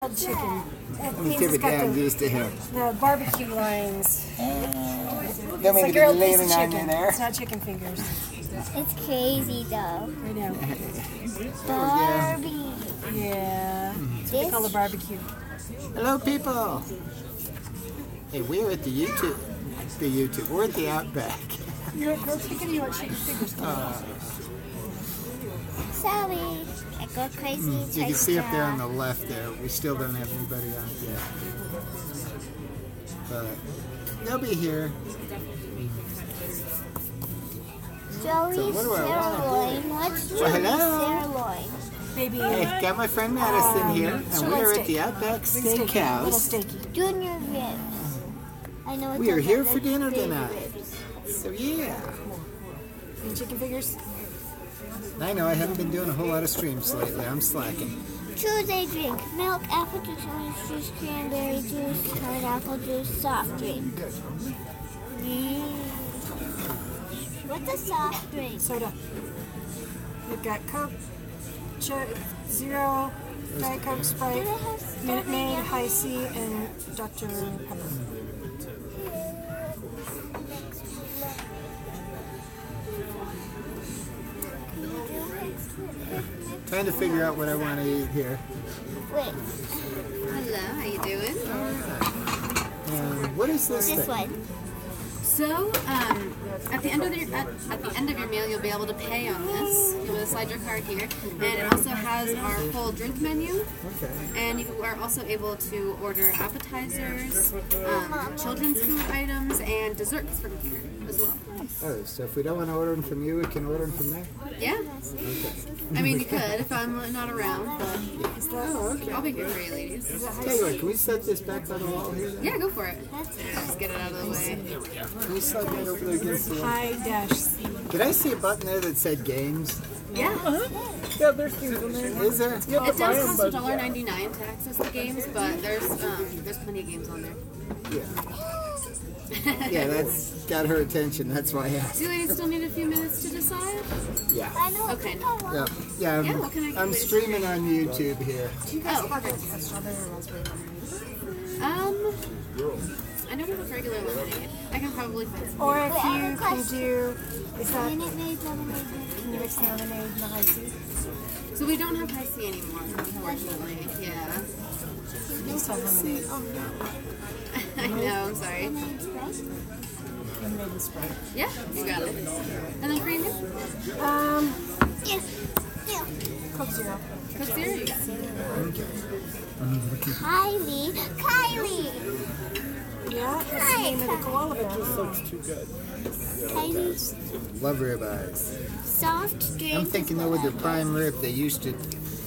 Chicken. Let me tip it down just a hair. The barbecue lines. Don't make it leaning on you there. It's not chicken fingers. It's crazy though. I know. Barbie. Yeah. That's what they call a barbecue. Hello, people. Hey, we're at the YouTube. We're at the Outback. You want grilled chicken or you want chicken fingers? Sorry. I go crazy. You can see up there on the left there. We still don't have anybody on yet. But they'll be here. Joey So what do I sirloin. What's Joey sirloin? Baby. Hey, got my friend Madison here, and we're at the Outback Steakhouse. Little steaky. Junior ribs. I know it's We are here for like dinner baby tonight. ribs. So yeah. And chicken fingers? I know I haven't been doing a whole lot of streams lately. I'm slacking. Choose a drink. Milk, apple juice, orange juice, cranberry juice, pineapple juice, soft drink. What's a soft drink? Soda. We've got Coke, Zero, Diet Coke, Sprite, Minute Maid, High C, and Dr. Pepper. Trying to figure out what I want to eat here. Wait, Hello, how you doing? And what is this this thing? one. So, at the end of your meal, you'll be able to pay on this. You'll be able to slide your card here, and it also has our full drink menu. Okay. And you are also able to order appetizers, children's food items, and desserts from here as well. Oh, so if we don't want to order them from you, we can order them from there? Yeah. I mean, you could if I'm not around, but Oh, okay. I'll be here for you, ladies. Tell you what, can we set this back on the wall here? Yeah, go for it. Just get it out of the way. Can we slide that over there against the wall? High-C. Did I see a button there that said games? Yeah. Yeah, there's games in there. Is there? It does cost $1.99 to access the games, but there's plenty of games on there. Yeah. Yeah, that's got her attention. That's why I asked. Do you ladies still need a few minutes to decide? Yeah. I know. Okay. Yeah. Yeah, Yeah, what can I get I'm you? streaming on YouTube here. Oh, perfect. I know we have regular lemonade. I can probably find some. Or if Wait, I have a you can question. do, is that, Minute Maid, lemonade. can you mix the lemonade and the high C? So we don't have high C anymore, unfortunately. Yeah. You still have lemonade. I know, I'm sorry. Lemonade Sprite. Lemonade and Sprite. Yeah, you got it. And then cream it? Yeah. Yeah. Coke Zero. Coke Zero, you got it. Kylie. Yeah, that's the name of the koala bear. Looks too good. Kylie. Love ribeyes. Soft drink. I'm thinking though with the prime rib, they used to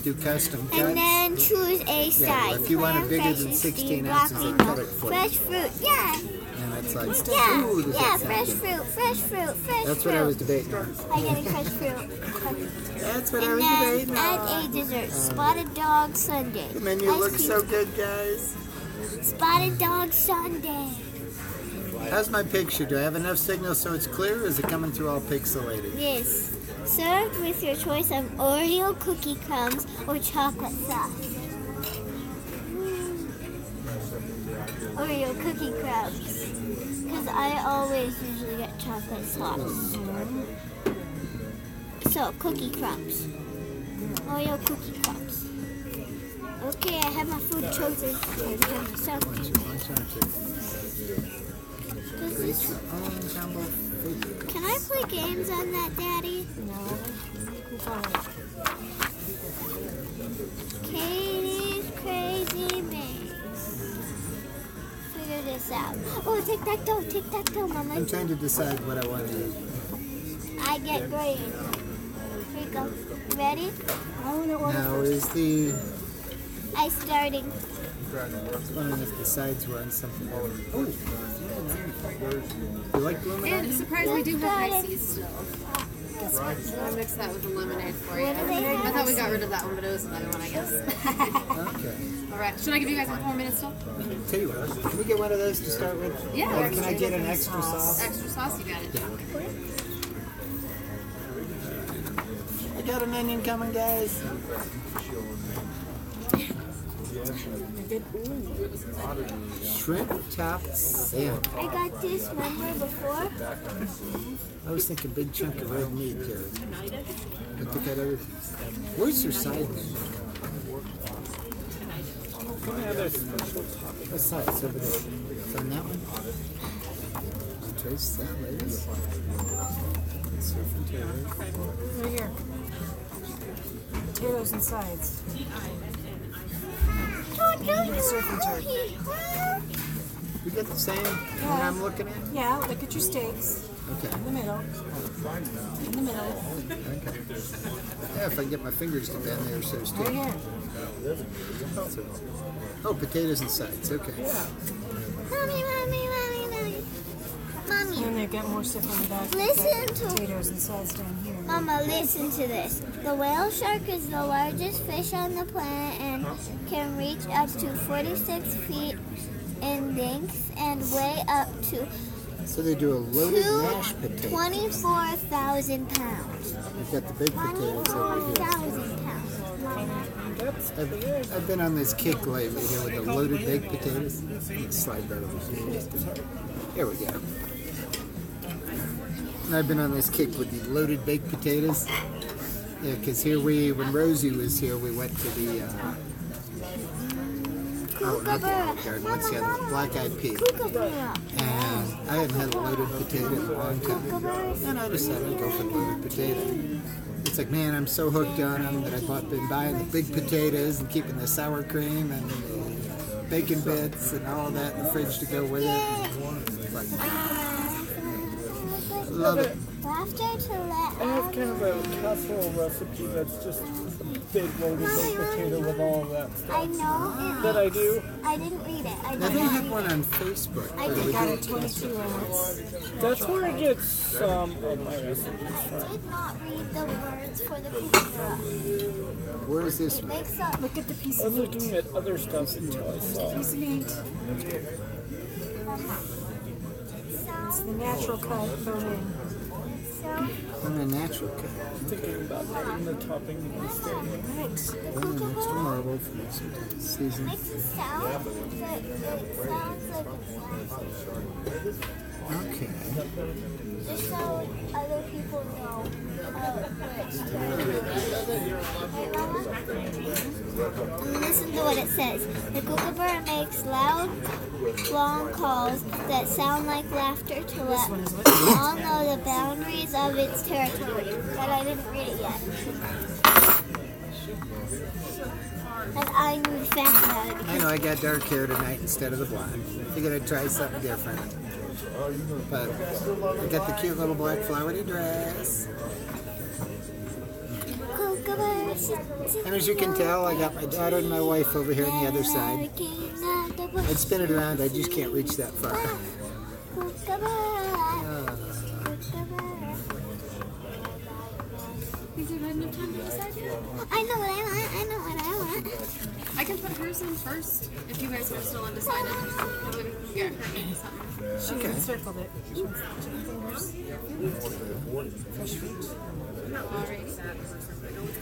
do custom cuts. And then choose a side. if you want it Clam, bigger fresh, than and 16 steamed ounces, they broccoli, cut it for you. fresh fruit. Yeah. And it's like, Yeah. ooh, does Yeah. that sound Fresh good? fruit. Fresh fruit. Fresh That's fruit. what I was debating on. I get a fresh fruit. That's what I And was then debating on. add a dessert. Spotted dog sundae. The menu Ice looks cream- so good, guys. Spotted dog sundae. How's my picture? Do I have enough signal so it's clear, or is it coming through all pixelated? Yes. Served with your choice of Oreo cookie crumbs or chocolate sauce. Oreo cookie crumbs. Because I always usually get chocolate sauce. So, cookie crumbs. Oreo cookie crumbs. Okay, I have my food chosen. Can I play games on that, Daddy? No. Katie's Crazy Maze. Figure this out. Oh, tic-tac-toe, Mama. I'm trying to decide what I want to eat. I get green. Here you go. Ready? I want to order Now is the... I starting. I was wondering if the sides were on something. Oh, you like blue And onion? surprise, we do have high C still. So I'll mix that with the lemonade for you. What do they have? I thought we got rid of that one, but it was another one, I guess. Okay. Alright, should I give you guys 1 more minute still? Tell you what, can we get one of those to start with? Yeah. Or can I get an extra sauce? Extra sauce, you got it. I got an onion coming, guys. Good. Shrimp topped salmon. I got this, remember before? I was thinking big chunk of red meat, Jared. But they got everything. Where's your side menu? What side? It's over there. It's on that one? Trace salads. Surf and turtle. Right here. Potatoes and sides. Surf and turf. We get the same one I'm looking at? Yeah, look at your steaks. Okay. In the middle. In the middle. Okay. Yeah, if I can get my fingers to bend there, so to speak. Right here. Oh, potatoes and sides. Okay. Mommy. And they get more stuff on the back. Listen to Potatoes and sides down here. Mama, listen to this. The whale shark is the largest fish on the planet and can reach up to 46 feet in length and weigh up to So they do a loaded mashed potato. 24,000 pounds. We've got the big potatoes over here. 24,000 pounds. I've been on this kick lately here with the loaded baked potatoes. Slide that over here. There we go. And I've been on this kick with the loaded baked potatoes. Yeah, because here when Rosie was here, we went to the, not the Olive Garden, what's the other one? Black Eyed Pea. And I hadn't had a loaded potato in a long time. And I decided I'd go for loaded potato. It's like, man, I'm so hooked on them that I've been buying the big potatoes and keeping the sour cream and the bacon bits and all that in the fridge to go with it. It's like, love it. Laughter to let I have kind of a casserole recipe that's just a big loaded baked potato with all of that I stuff. know That I do. I didn't read it. Now they have one on Facebook. I where did we Got do it 22 ounce. That's where I get some of my recipes I from. did not read the words for the pizza. Where is this It one? makes up. Look at the piece I of was meat. looking at other stuff until I saw. Piece of meat. It's the natural cut bone in. On a natural cut. Thinking about putting the topping instead. Right. One an extra marble for this season. Makes a sound, but it sounds like it's Okay. just so other people know where it's Listen to what it says. The kookaburra makes loud, long calls that sound like laughter to let all know the boundaries of its territory. But I didn't read it yet. And I knew the fact about it I because know I got dark hair tonight instead of the blonde. Figured I'd try something different. But I got the cute little black flowery dress. kookaburra And as you can tell, I got my daughter and my wife over here on the other side. I'd spin it around, I just can't reach that far. Think you've had enough time to decide yet? I know what I want. I know what I want. I can put hers in first if you guys are still undecided. That way we can get her into something. She circled it. She wants chicken fingers. Fresh fruit. Alrighty.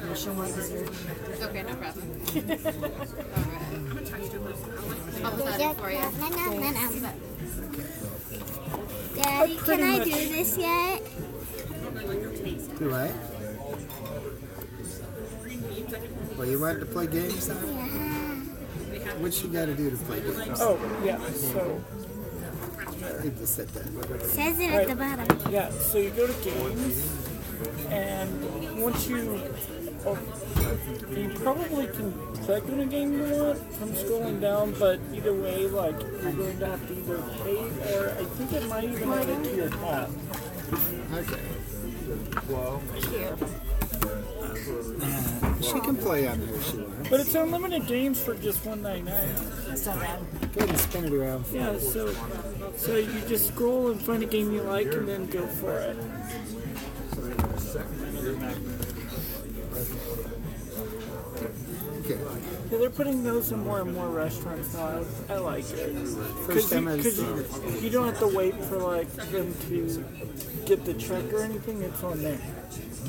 And she'll want dessert. Okay, no problem. Alright. I'll put that in for you. Daddy, can I do this yet? Do I? Well, you wanted to play games now? What you got to do to play games? Oh, yeah, so, I need to set that. Says it at the bottom. yeah, so you go to games, and once you probably can click on a game you want from scrolling down, but either way, like, you're going to have to either pay, or I think it might even add it to your tab. Okay. Here. She can play on there if she wants. But it's unlimited games for just $1.99. That's not bad. Go ahead and spin it around. Yeah, so you just scroll and find a game you like and then go for it. Okay. Yeah, they're putting those in more and more restaurants now. I like it. First time I've Because seen it. you don't have to wait for like them to get the check or anything. It's on there.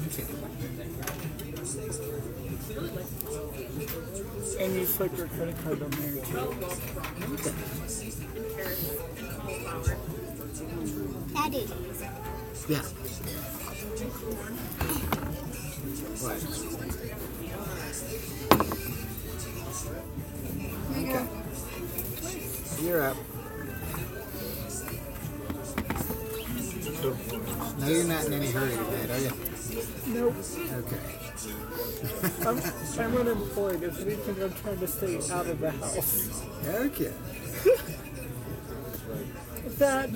Okay. And you put your credit card on there too. Okay. Daddy. Yeah. What? Okay. You're up. Now you're not in any hurry tonight, are you? Nope. Okay. I'm unemployed. If anything, I'm trying to stay out of the house. Okay. That,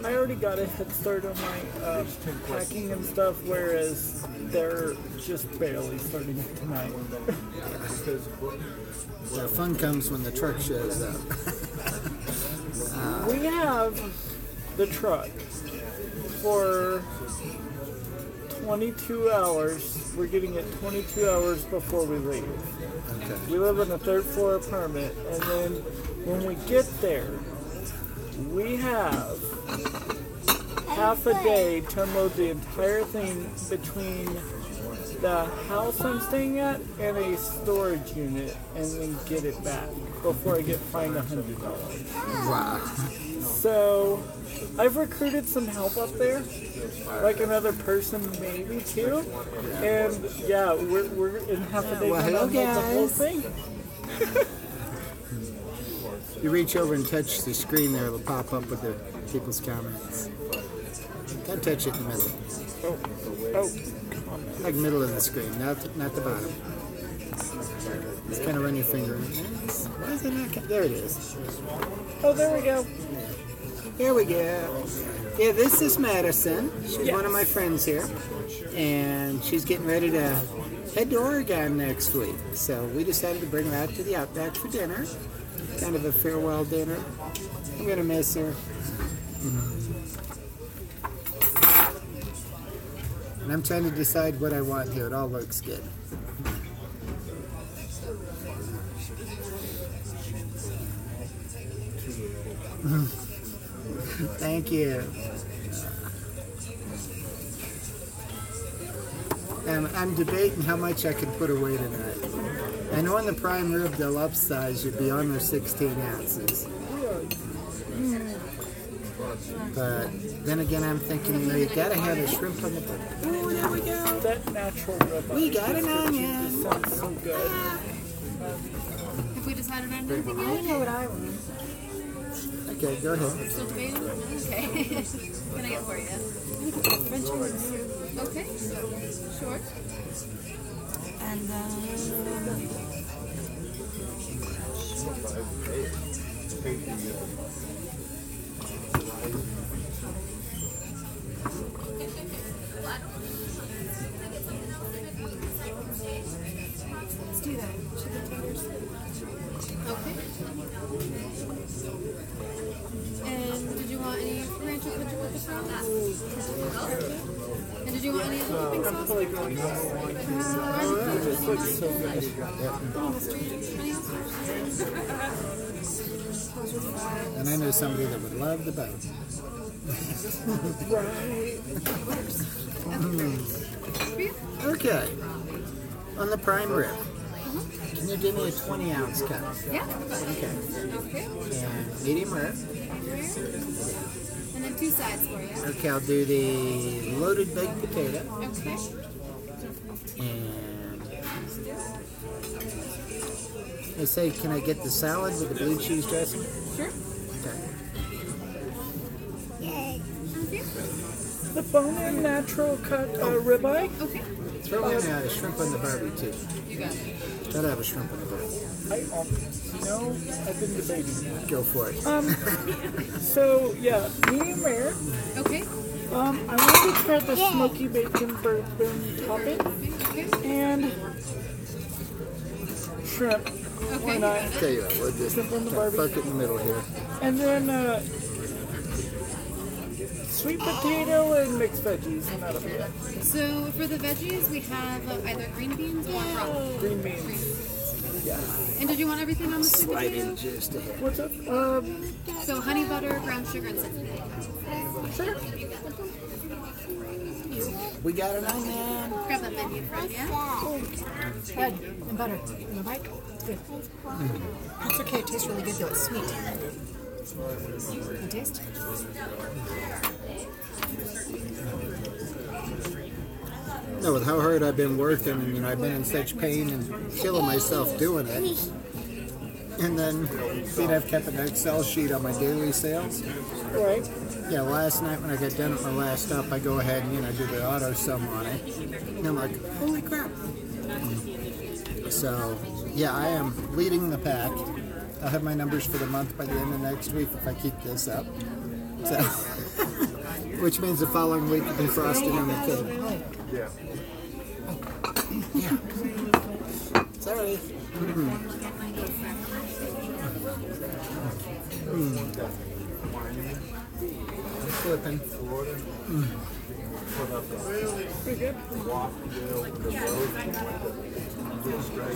I already got a head start on my packing and stuff, whereas they're just barely starting tonight. The fun comes when the truck shows up. We have the truck for 22 hours. We're getting it 22 hours before we leave. Okay. We live in a third floor apartment, and then when we get there, we have half a day to unload the entire thing between the house I'm staying at and a storage unit, and then get it back before I get fined $100. Wow. So I've recruited some help up there, like another person maybe too, and yeah, we're in half a day Well, to hello, unload the whole guys. thing. You reach over and touch the screen there, it'll pop up with the people's comments. Don't touch it in the middle. Oh, Like middle of the screen, not the bottom. Just kind of run your finger in it. Why is it not? There it is. oh, there we go. Here we go. Yeah, this is Madison. She's one of my friends here. And she's getting ready to head to Oregon next week. So we decided to bring her out to the Outback for dinner. Kind of a farewell dinner. I'm going to miss her. And I'm trying to decide what I want here. It all looks good. Thank you. I'm debating how much I can put away tonight. I know in the prime rib they'll upsize you beyond their 16 ounces. But then again, I'm thinking, you know, you gotta have a shrimp on the bone. Oh, there we go. That natural rib. We got an onion. This sounds so good. Have we decided on anything I yet? know what I want. Okay, go ahead. Still debating? Okay. What can I get for you? French onion soup. Okay. Sure. And let's do that. Chicken tenders. Okay. And did you want any rancho ketchup with the sauce? And did you want any other dipping sauce? This looks so good. And I know somebody that would love the bone. Okay. On the prime rib. Can you give me a 20-ounce cup? Yeah. Okay. Okay. And medium rare. And then two sides for you. Okay, I'll do the loaded baked potato. Okay. And they say, can I get the salad with the blue cheese dressing? Sure. Okay. The bone-in natural cut ribeye. Okay. Throw in a shrimp on the barbie too. You got it. Gotta have a shrimp on the barbie. I've been debating that. Go for it. So yeah, medium rare. Okay. I wanted to try the smoky bacon bourbon topping and shrimp. Why not? Tell you what, we'll just Shrimp on the park barbie. it in the middle here. And then sweet potato and mixed veggies, and that'll be it. So for the veggies, we have either green beans or broccoli. Green beans. Yeah. And did you want everything on the sweet Slide potato? in just a hair. What's up? So honey butter, brown sugar, and cinnamon. Sure. We got an onion. Grab that menu from you. Bread and butter. You want a bite? Good. It's okay. It tastes really good though. It's sweet. Can you taste? No, with how hard I've been working, and I've been in such pain and killing myself doing it. And then, I've kept an Excel sheet on my daily sales. Right. Yeah, last night when I got done at my last stop, I go ahead and, do the auto sum on it. And I'm like, holy crap. So, yeah, I am leading the pack. I'll have my numbers for the month by the end of next week if I keep this up. So, which means the following week will be frosting on the cake. Yeah. Sorry. I'm flipping. Pretty good.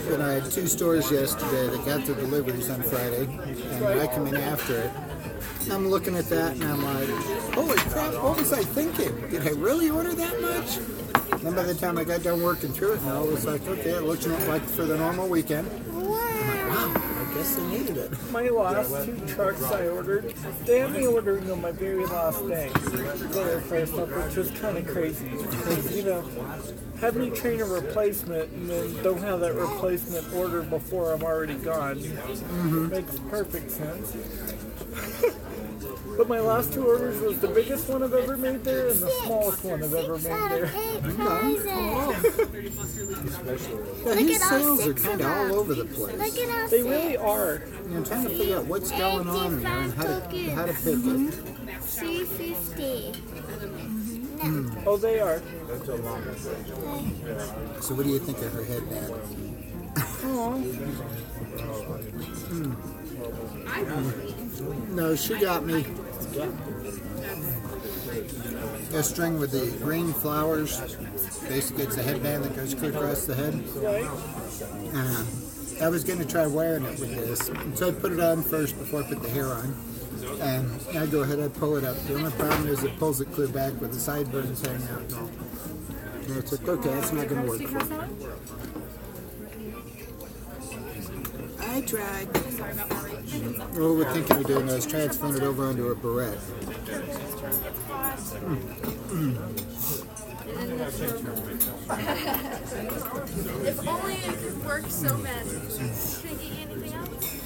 But I had 2 stores yesterday that got their deliveries on Friday, and I come in after it. I'm looking at that and I'm like, holy crap, what was I thinking? Did I really order that much? And then by the time I got done working through it, I was like, okay, it looks like for the normal weekend. I'm like, wow, I guess they needed it. My last 2 trucks I ordered, they had me ordering on my very last day. Their first up, which was kind of crazy. Because, have me train a replacement and then don't have that replacement ordered before I'm already gone. Makes perfect sense. But my last 2 orders was the biggest one I've ever made there and the smallest one I've ever made there. Yeah, his sales are kind of all over the place. They really are. I'm trying to figure out what's going on there and how to pick it. $3.50. Oh, they are. So what do you think of her headband? No, she got me. A string with the green flowers. Basically, it's a headband that goes clear across the head. I was going to try wearing it with this, and so I put it on first before I put the hair on. And I go ahead and pull it up. The only problem is it pulls it clear back with the sideburns hanging out and all. And it's like, okay, that's not going to work for me. I tried. What we're thinking of doing is transferring it over onto a barrette. If only it could work so bad. Thinking anything else?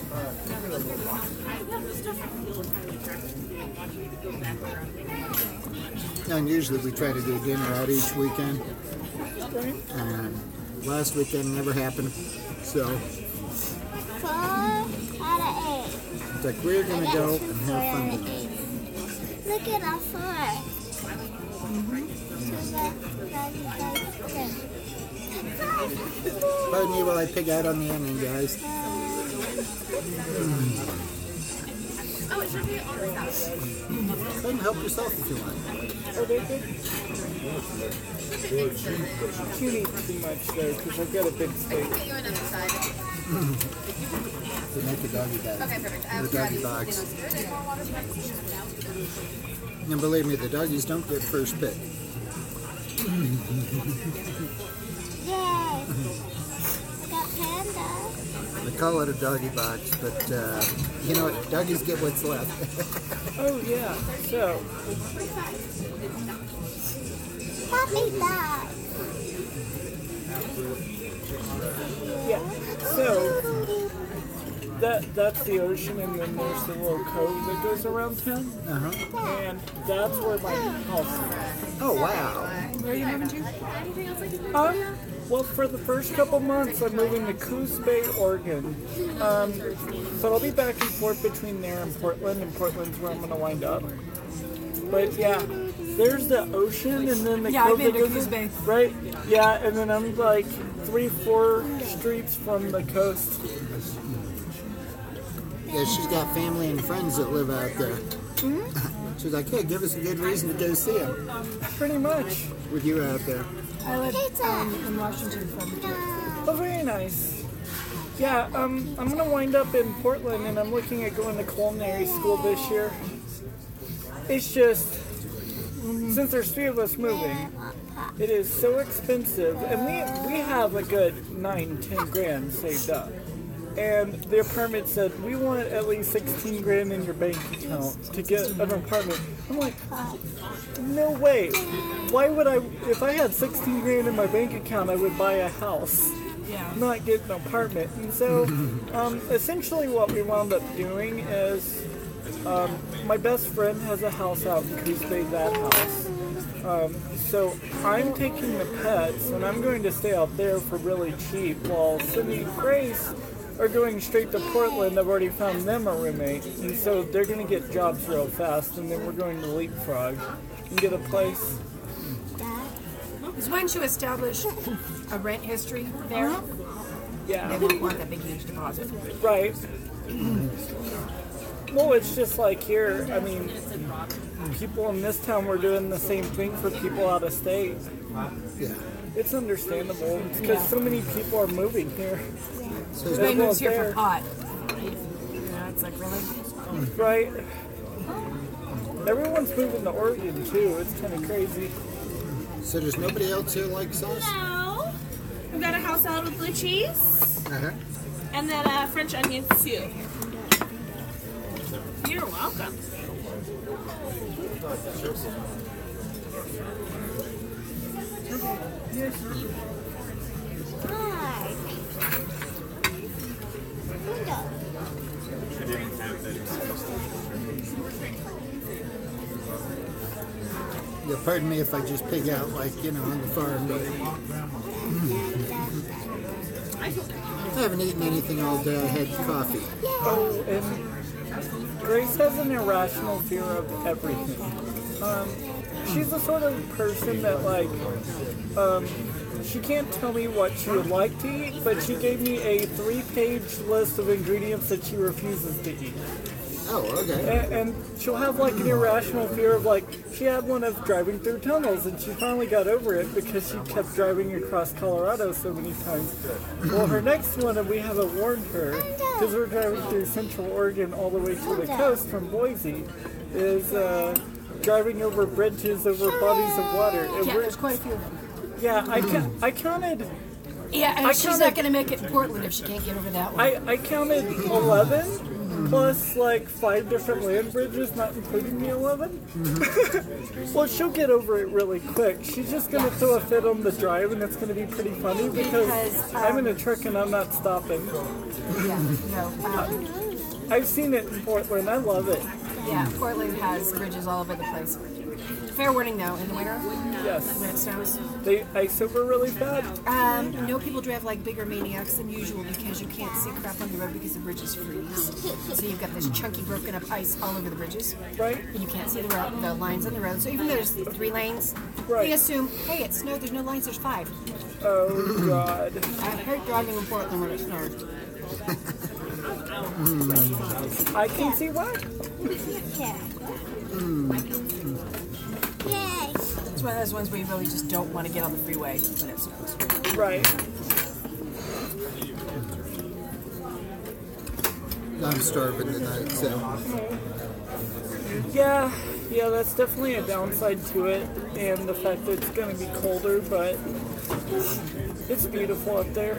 And usually we try to do dinner out each weekend. And last weekend never happened. So 4 out of 8. it's like we're going to go and have fun today. Look at our 4. Pardon me while I pig out on the onion, guys. Oh, it should be on the house. Go and help yourself if you want. Are they good? Can't eat too much though, because I've got a big steak. Get you another side. To make a doggy bag. Okay, perfect. The doggy box. And believe me, the doggies don't get first pick. Yay! I got panda. They call it a doggy box, but you know what? Doggies get what's left. Oh yeah, so Puppy dog. yeah, so that's the ocean, and then there's the little cove that goes around town, and that's where my house is. Oh wow! Where are you moving to? Well, for the first couple months, I'm moving to Coos Bay, Oregon. So I'll be back and forth between there and Portland's where I'm going to wind up. But yeah, there's the ocean, and then the Yeah, I've cove been that to goes Coos in, Bay. right? Yeah, and then I'm like 3-4 streets from the coast. Yeah, she's got family and friends that live out there. She's like, hey, give us a good reason to go see them. Pretty much. With you out there. I live in Washington from Oh, very nice. Yeah, I'm gonna wind up in Portland, and I'm looking at going to culinary school this year. It's just, since there's 3 of us moving, it is so expensive, and we have a good 9-10 grand saved up. And the apartment said, we want at least 16 grand in your bank account to get an apartment. I'm like, no way. Why would I, if I had 16 grand in my bank account, I would buy a house, not get an apartment. And so, essentially what we wound up doing is, my best friend has a house out in Coos Bay, that house. So I'm taking the pets, and I'm going to stay out there for really cheap, while Cindy and Grace are going straight to Portland. I've already found them a roommate, and so they're going to get jobs real fast, and then we're going to leapfrog and get a place. Because once you establish a rent history there, Yeah. they won't want that big huge deposit. Right. Well, it's just like here, I mean, people in this town were doing the same thing for people out of state. Yeah. It's understandable because so many people are moving here. So Everybody moves here there. for pot. Yeah, it's like, really? Right. Everyone's moving to Oregon too. It's kind of crazy. So there's nobody else here like sauce? No. We've got a house salad with blue cheese. Uh-huh. And then French onion soup. You're welcome. Hi. Window. Yeah, pardon me if I just pig out like, on the farm, but I haven't eaten anything all day. I had coffee. Oh, and Grace has an irrational fear of everything. She's the sort of person that, like, she can't tell me what she would like to eat, but she gave me a 3-page list of ingredients that she refuses to eat. Oh, okay. And she'll have, like, an irrational fear of, like, she had one of driving through tunnels, and she finally got over it because she kept driving across Colorado so many times. Well, her next one, and we haven't warned her, because we're driving through Central Oregon all the way to the coast from Boise, is driving over bridges, over bodies of water. And Yeah, there's quite a few of them. yeah, I counted... Yeah, and I she's counted- not going to make it in Portland if she can't get over that one. I counted 11 plus like 5 different land bridges, not including the 11. Well, she'll get over it really quick. She's just going to throw a fit on the drive, and it's going to be pretty funny because I'm in a truck and I'm not stopping. Yeah, no. I've seen it in Portland. I love it. Yeah, Portland has bridges all over the place. Fair warning though, in the winter, Yes. when it snows, They ice over really bad. no people drive like bigger maniacs than usual because you can't see crap on the road because the bridges freeze. So you've got this chunky broken up ice all over the bridges. Right? And you can't see the lines on the road. So even though there's 3 lanes, Right. they assume, hey, it snowed, there's no lines, there's 5. Oh, God. I hate driving in Portland when it snowed. I can see why. Yeah. Yay. It's one of those ones where you really just don't want to get on the freeway when it snows. Right. I'm starving tonight, so. Yeah, that's definitely a downside to it, and the fact that it's going to be colder, but it's beautiful up there.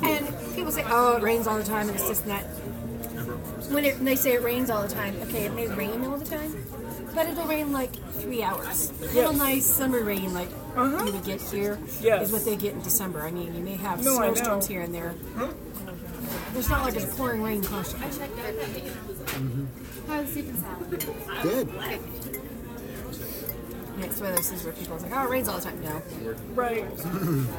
And people say, oh, it rains all the time and it's just not. When they say it rains all the time, okay, it may rain all the time, but it'll rain like 3 hours. Little nice summer rain like you would get here is what they get in December. I mean, you may have snowstorms here and there. It's not like it's pouring rain constantly. How's soup and salad? Good. Yeah, it's one of those things where people are like, oh, it rains all the time. No. Right.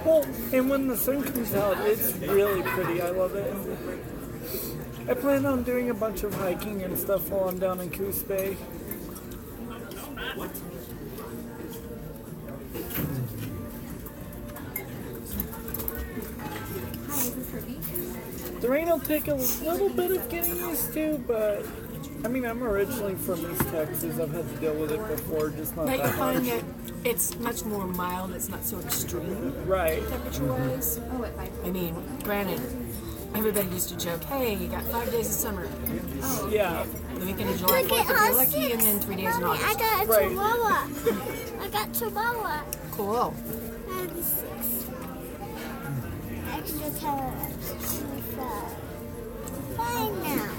Well, and when the sun comes out, it's really pretty. I love it. I plan on doing a bunch of hiking and stuff while I'm down in Coos Bay. The rain will take a little bit of getting used to, but I mean, I'm originally from East Texas. I've had to deal with it before, just not But you that find much. that it's much more mild. It's not so extreme Right. temperature-wise. Oh, at 5. I mean, granted, everybody used to joke, hey, you got 5 days of summer. Yeah. The weekend of July 4th if you're lucky, and then 3 days in Mommy, I August. got a Right. chihuahua. I got chihuahua. Cool. I have the 6 extra colors. Fine now.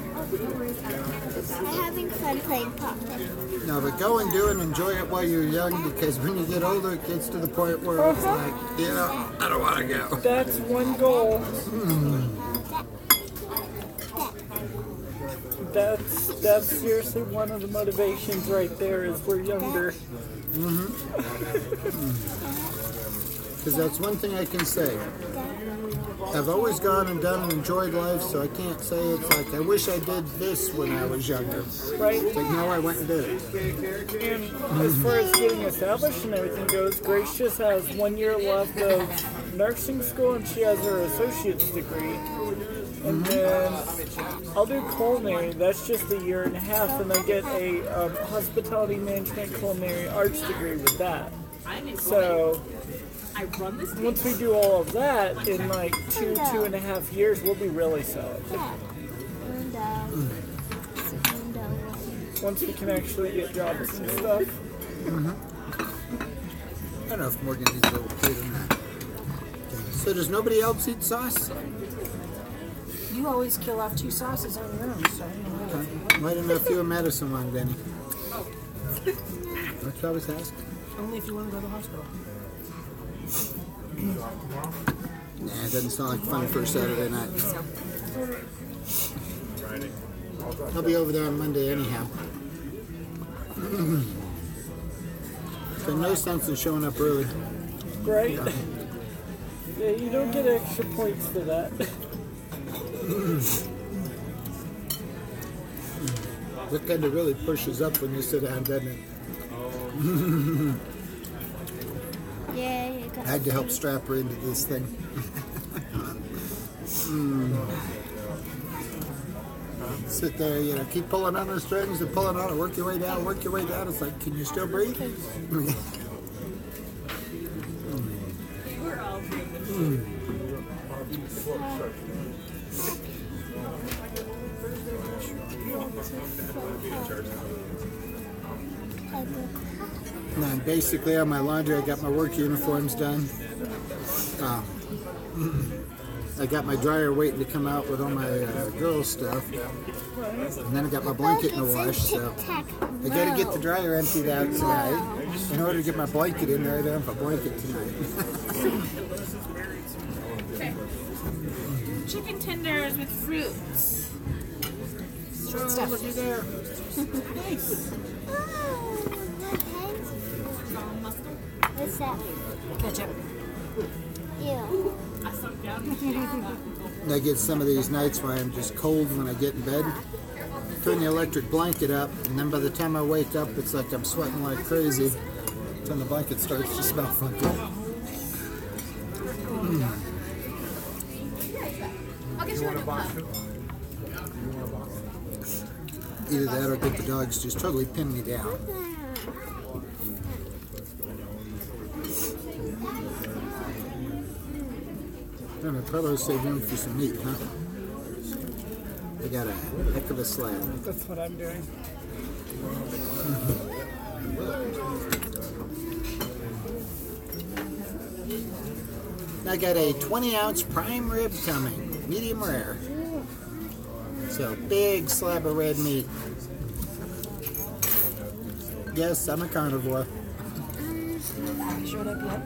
I'm having fun playing Pop-It. No, but go and do it and enjoy it while you're young, because when you get older, it gets to the point where it's like, you know, I don't want to go. That's one goal. That's seriously one of the motivations right there is we're younger. Because that's one thing I can say. I've always gone and done and enjoyed life, so I can't say it's like, I wish I did this when I was younger. Right? It's like, no, I went and did it. And as far as getting established and everything goes, Grace just has 1 year left of nursing school and she has her associate's degree. And then I'll do culinary, that's just 1.5 years, and I get a hospitality management culinary arts degree with that. So once we do all of that, in like 2.5 years, we'll be really solid. Once we can actually get jobs and stuff. I don't know if Morgan needs a little plate or not. So does nobody else eat sauce? You always kill off 2 sauces on your own, so I don't know. Okay. Why didn't know if you or Madison wanted any? That's what I was asking. Only if you want to go to the hospital. Nah, it doesn't sound like fun for a Saturday night. I'll be over there on Monday anyhow. There's no sense in showing up early. Right? Yeah, you don't get extra points for that. That kind of really pushes up when you sit down, doesn't it? Yeah, you got I had to help strap her into this thing. Sit there, you know, keep pulling on the strings and pulling on it, work your way down, work your way down. It's like, can you still breathe? And basically on my laundry, I got my work uniforms done. I got my dryer waiting to come out with all my girls' stuff. And then I got my blanket in the wash, so I got to get the dryer emptied out tonight. In order to get my blanket in there, I don't have a blanket tonight. Chicken tenders with fruits. Short stuff. Looky there. What's that? Ketchup. Ew. I get some of these nights where I'm just cold when I get in bed. Turn the electric blanket up, and then by the time I wake up, it's like I'm sweating like crazy. Then the blanket starts to smell funky. I'll get you one cup. Either that or get the dogs just totally pin me down. And I'd probably save room for some meat, huh? I got a heck of a slab. That's what I'm doing. I got a 20-ounce prime rib coming, medium rare. So, big slab of red meat. Yes, I'm a carnivore. You showed up yet?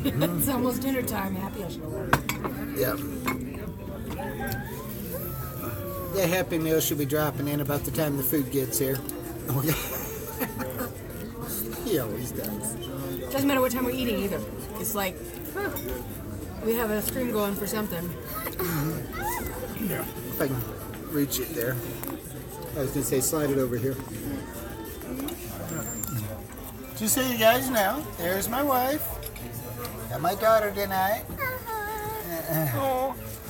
It's almost dinner time. Happy I showed up. Yep. The Happy Meal should be dropping in about the time the food gets here. He always does. Doesn't matter what time we're eating either. It's like, we have a stream going for something. If I can reach it there. I was going to say, slide it over here. Just so you guys know, there's my wife. Got my daughter tonight.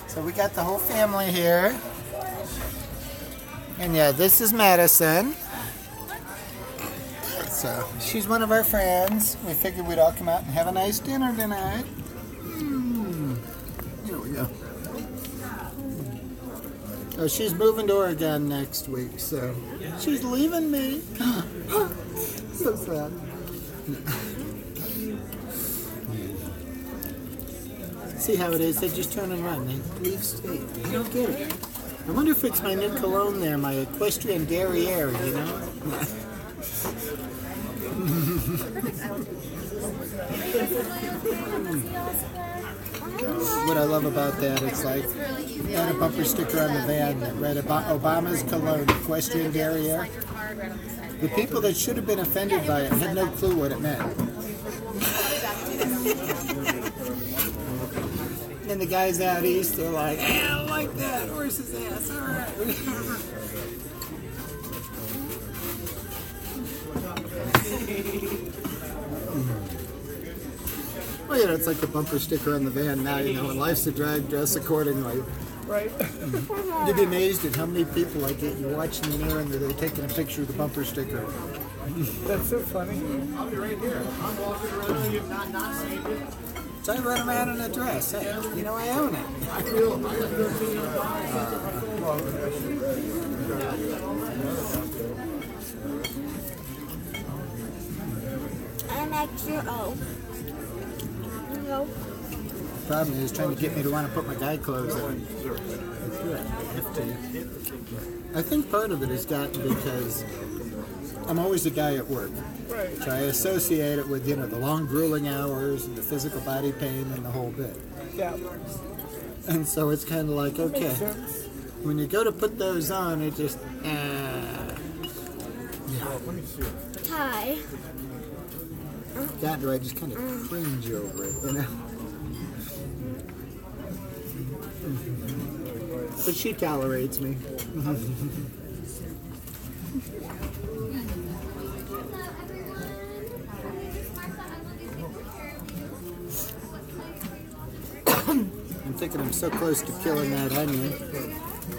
So we got the whole family here. And yeah, this is Madison. So she's one of our friends. We figured we'd all come out and have a nice dinner tonight. Here we go. Oh, she's moving to Oregon next week, so she's leaving me. So sad. See how it is? They just turn and run. They leave state. I don't get it. I wonder if it's my new cologne there, my equestrian derriere, you know? What I love about that, it's like, had a bumper sticker on the van that read Obama's cologne, equestrian derriere. The people that should have been offended by it had no clue what it meant. And the guys out east are like, I don't like that, horse's ass, all right. Well, you know, it's like the bumper sticker on the van now, you know, when life's a drag, dress accordingly. Right. You'd be amazed at how many people like it. You're watching the mirror and they're taking a picture of the bumper sticker. That's so funny. I'll be right here. I'm walking around. You've not seen it. So I run around in a dress. Hey, you know, I own it. I'm extra O. No. Problem is trying to get me to want to put my guy clothes on. I think part of it has gotten because I'm always a guy at work. Right. So I associate it with, you know, the long grueling hours and the physical body pain and the whole bit. Yeah. And so it's kind of like, okay, Makes sense. when you go to put those on, it just, Tie. that way I just kind of cringe over it, you know. But she tolerates me. I'm thinking I'm so close to killing that onion.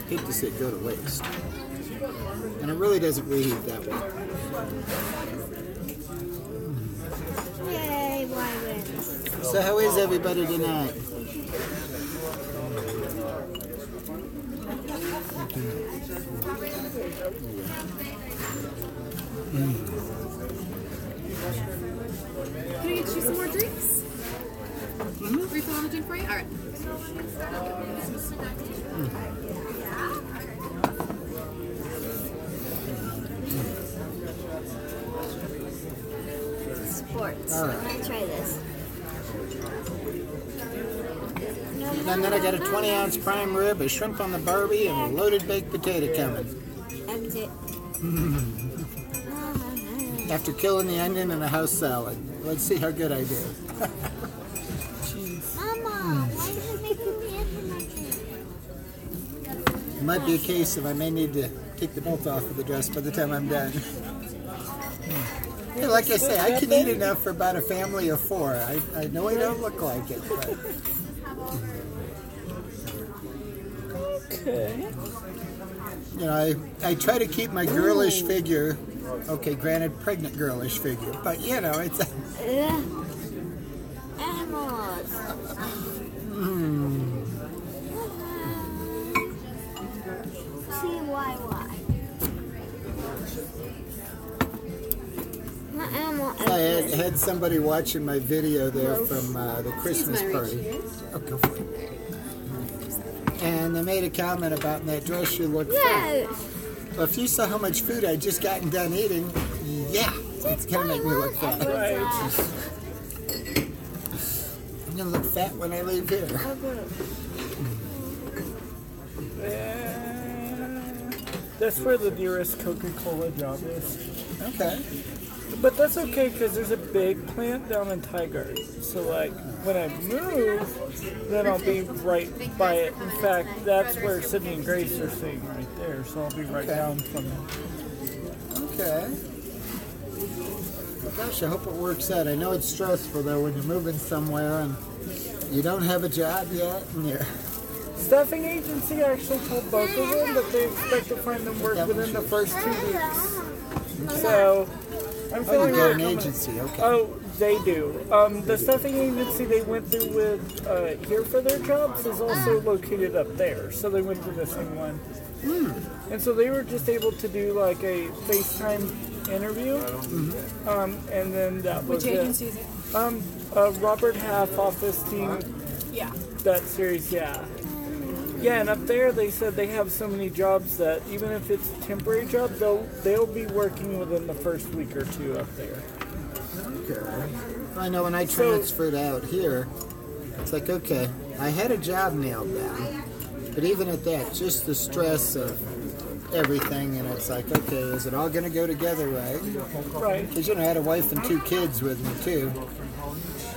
Hate to see it go to waste. And it really doesn't reheat that way. Yay, why wins? So how is everybody tonight? Can I get you some more drinks? Refill on the drink for you? All right. Sports. All right. I'm gonna try this. And then I got a 20-ounce prime rib, a shrimp on the barbie, and a loaded baked potato coming. That's it. After killing the onion and a house salad. Let's see how good I do. Mama, why is it making me It might be a case of I may need to take the belt off of the dress by the time I'm done. Hey, like I say, I can eat enough for about a family of 4. I know I don't look like it, but... Okay. You know, I try to keep my girlish figure. Okay, granted, pregnant girlish figure, but you know, it's a... Animals. CYY. My animal I had somebody watching my video there from the Christmas party. Oh, go for it. And they made a comment about in that dress you look fat. Well, if you saw how much food I'd just gotten done eating, yeah, it's going to make me look fat. Right. I'm going to look fat when I leave here. That's where the nearest Coca-Cola job is. Okay. But that's okay because there's a big plant down in Tigard. So like when I move, then I'll be right by it. In fact, that's where Sydney and Grace are staying right there. So I'll be right down from it. Okay. Well, gosh, I hope it works out. I know it's stressful though when you're moving somewhere and you don't have a job yet. And you're... Staffing agency actually told both of them that they expect to find them work within the first 2 weeks. So I'm Oh, feeling you got an like agency, okay. Oh, they do. The staffing agency they went through with here for their jobs is also located up there. So they went through the same one. And so they were just able to do like a FaceTime interview. And then that was Which agency is it? Robert Half Office Team, Yeah. that series, yeah. Yeah, and up there they said they have so many jobs that even if it's a temporary job, they'll be working within the first week or two up there. Okay. I know when I transferred out here, it's like, okay, I had a job nailed down, but even at that, just the stress of everything, and it's like, okay, is it all going to go together right? Right. Because, I had a wife and 2 kids with me, too.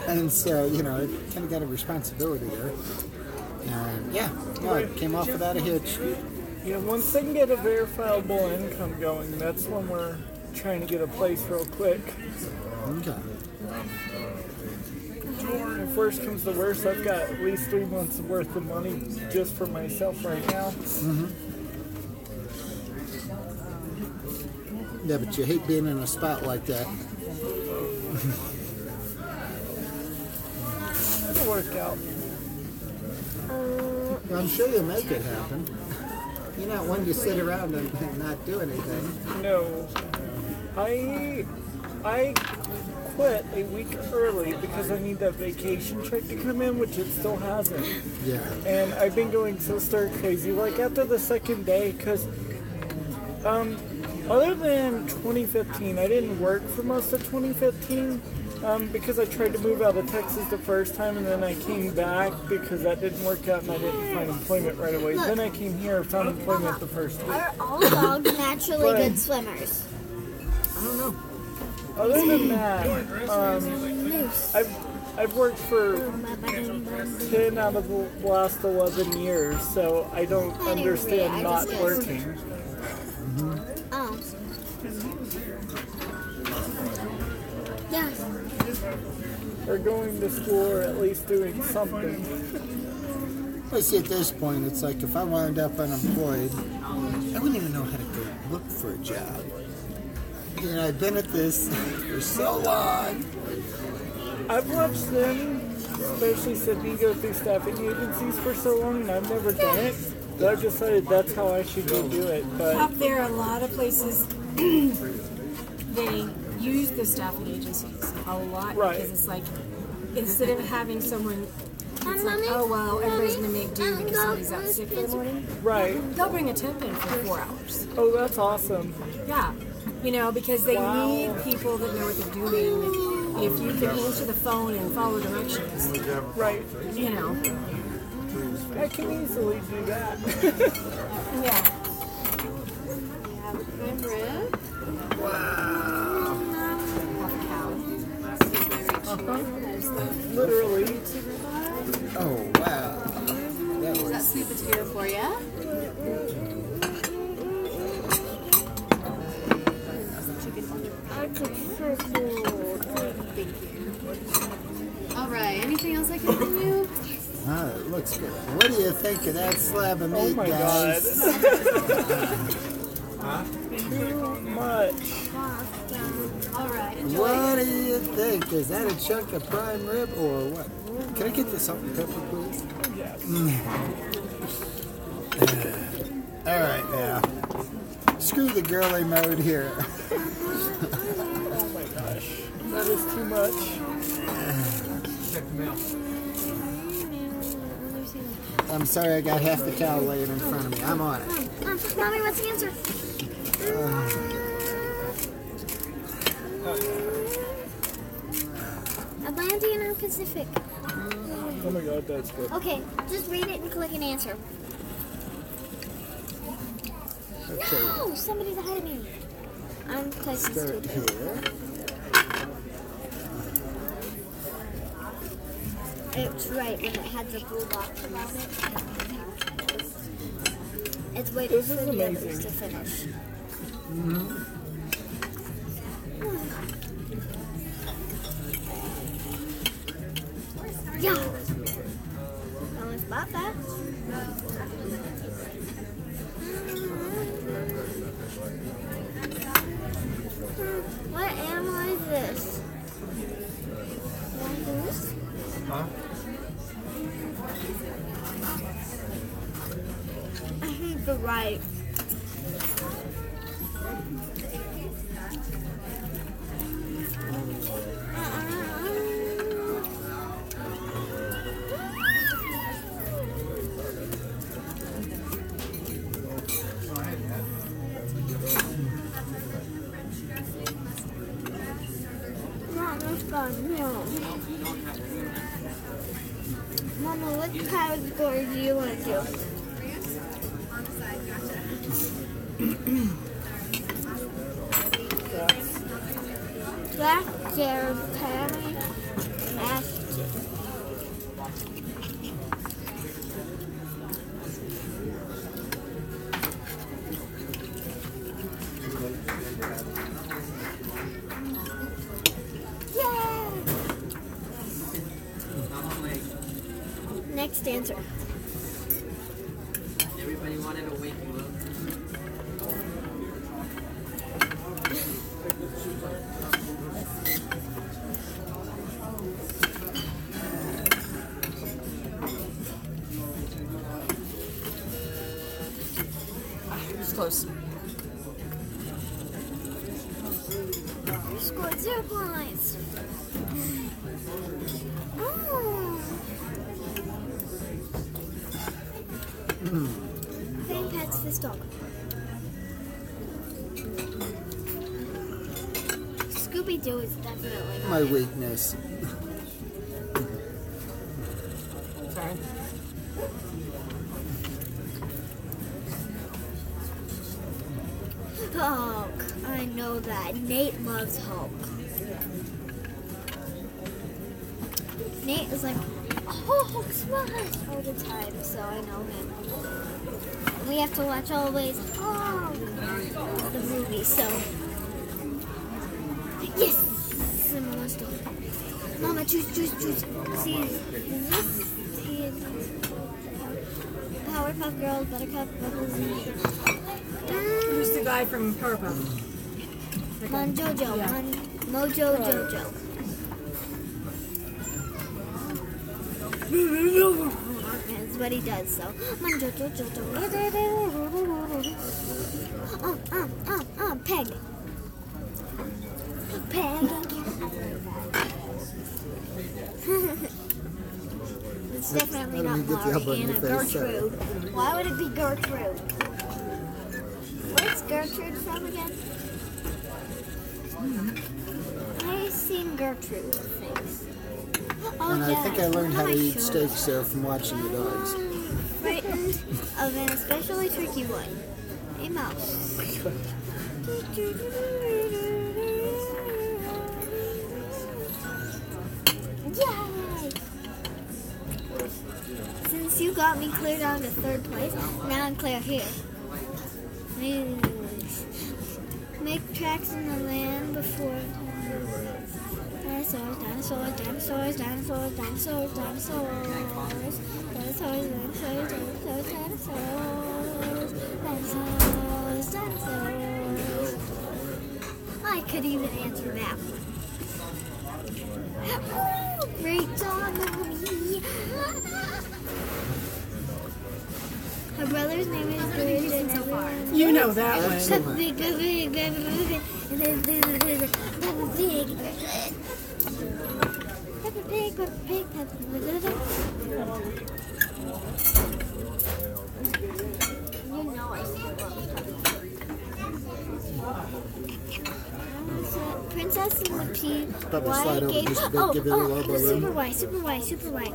And so, it kind of got a responsibility there. And, yeah, no, I came off without a hitch. Yeah, once they can get a verifiable income going, that's when we're trying to get a place real quick. Okay. If worst comes to worst, I've got at least 3 months worth of money just for myself right now. Yeah, but you hate being in a spot like that. It'll work out. I'm sure you'll make it happen. You're not one to sit around and not do anything. No. I quit a week early because I need that vacation check to come in, which it still hasn't. Yeah. And I've been going so stir crazy. Like after the second day, because other than 2015, I didn't work for most of 2015 because I tried to move out of Texas the first time, and then I came back because that didn't work out and I didn't find employment right away. Then I came here, found employment the first week. Are all dogs naturally good swimmers? I don't know. Other than that, I've worked for 10 out of the last 11 years, so I don't understand not working. Oh. Yeah. Or going to school, or at least doing something. I see at this point, it's like if I wound up unemployed, I wouldn't even know how to go look for a job. I've been at this for so long. I've watched them, especially Sydney, go through staffing agencies for so long, and I've never done it. But I've decided that's how I should go do it. But Up there, a lot of places, they use the staffing agencies a lot. Right. Because it's like, instead of having someone, it's like, oh, well, everybody's going to make do because somebody's out sick for the morning. right. They'll bring a temp in for 4 hours. Oh, that's awesome. Yeah. Because they need people that know what they're doing. If you can answer the phone and follow directions, Right. I can easily do that. Yeah. Prime rib. Literally. Oh, wow. That Is that was sweet potato for you? All right. Anything else I can bring you? it looks good. What do you think of that slab of meat, Oh my guys? God. Too much. All right. Enjoy. What do you think? Is that a chunk of prime rib or what? Can I get the salt and pepper, please? Yes. All right, now. Screw the girly mode here. Oh my gosh. That is too much. I'm sorry I got half the cow laying in front of me. I'm on it. Mommy, what's the answer? Atlantean or Pacific? Oh my God, that's good. Okay, just read it and click an answer. Okay. No, somebody's ahead of me. I'm clicking Start stupid. here. It's right when it had the blue box around it. It's waiting This for is the others amazing. to finish. Yeah. Almost bought that. What animal is this? Mongoose? I think the right. no. Mama, what category do you want to do? Black, Jared, Tammy, Ashton. Next answer. Everybody wanted to wake you up. It's close. You scored 0 points. Oh. Fame pets this dog. Scooby-Doo is definitely not My it. weakness. Sorry. Hulk. I know that. Nate loves Hulk. Nate is like, Hulk smash all the time, so I know him. We have to watch always the movie, so yes! Similar story. Mama, choose. See, this is Powerpuff Girls, Buttercup, Bubbles, and Who's the guy from Powerpuff? Mojo Jojo. That's what he does, so Mojo Jojo. Peg. It's definitely not Laurie and Gertrude. Why would it be Gertrude? Where's Gertrude from again? I've seen Gertrude things. Oh, And I yeah. think I learned how to eat should. steaks there from watching the dogs. Frightened of an especially tricky one. A mouse. Yay! Since you got me clear down to 3rd place, now I'm clear here. Make tracks in the land before dinosaurs. I could even answer that. Great dog movie. Her brother's name is George and so far. You know that one. Excellent. You know I still love Princess and the Pea. Probably slide over just a bit, give it a little bit of room. Super Y.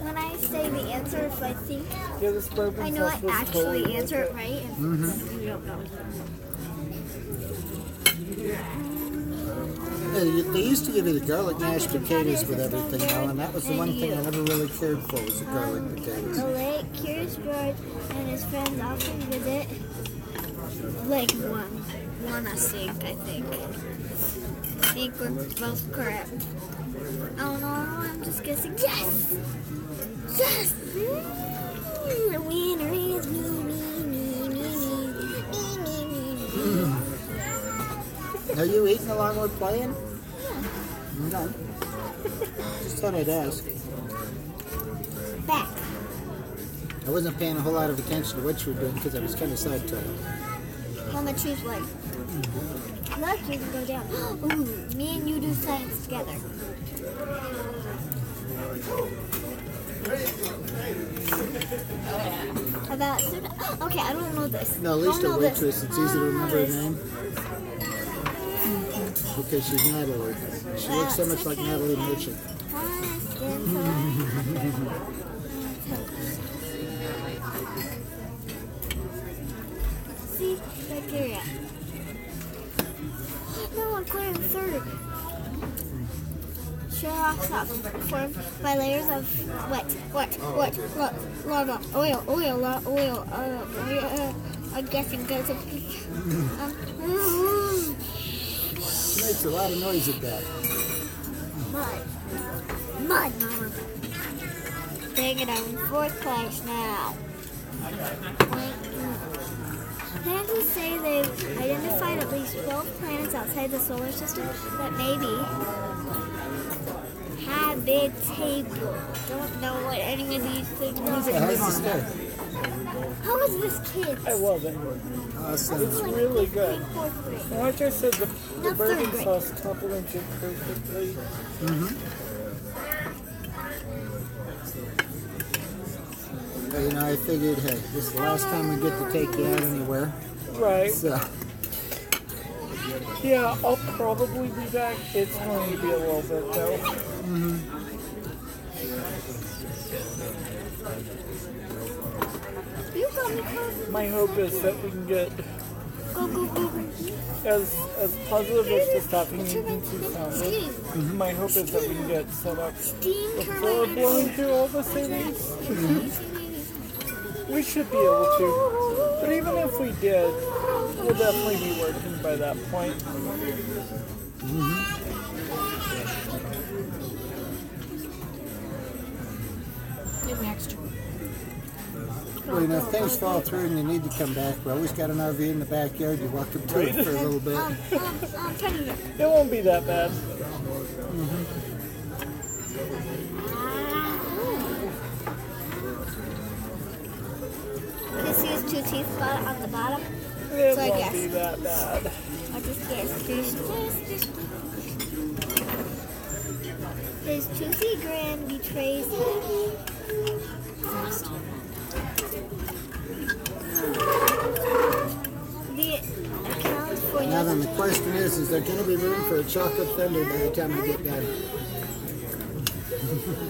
When I say the answer, if I think Yeah, this bourbon I know I sauce was actually totally answer it right, and you don't know. They used to give you the garlic mashed potatoes with everything, though, and that was the one thing I never really cared for was the garlic potatoes. The lake, Curious George and his friends often visit Lake Wanasink, I think. I think we're both correct. Oh no, I'm just guessing. Yes! Yes! The winner is me. Are you eating along with playing? Yeah. No. Just thought I'd ask. Back. I wasn't paying a whole lot of attention to what you were doing because I was kind of sidetracked. Mama, choose one. Look, you can go down. Ooh, me and you do science together. About okay, I don't know this. No, at least Don't a know this. waitress. It's easy to remember her name. because she's Natalie. She looks so much like Natalie Merchant. See, bacteria. No, I'm clearing third. Show off top, formed by layers of lava, oil, I'm guessing goes up. She makes a lot of noise at that. Mud. Dang it, I'm in fourth place now. Scientists say they've identified at least 12 planets outside the solar system that maybe habitable. Don't know what any of these things are. How's the start? How is this kid? I love it. Awesome. It's really good. Fourth grade. And like I said, the Not bourbon third grade. sauce complements it perfectly. But, you know, I figured, hey, this is the last time we get to take you out anywhere. Right. So, Yeah, I'll probably be back. It's going to be a little bit though. You got me covered. My hope is that we can get Go. as positive as the stopping agency sounded. My hope is that we can get set up Steam before turbine. blowing through all the cities. We should be able to. But even if we did, we'll definitely be working by that point. Get next. well, you know, if things fall through and you need to come back, we always got an RV in the backyard. You're welcome to it for a little bit. Penny. It won't be that bad. Can you see his two teeth spot on the bottom? It So I won't guess. be that bad. I just guess. His toothy grin betrays him. The account for Now then, the question is there going to be room for a chocolate thunder by the time I get done?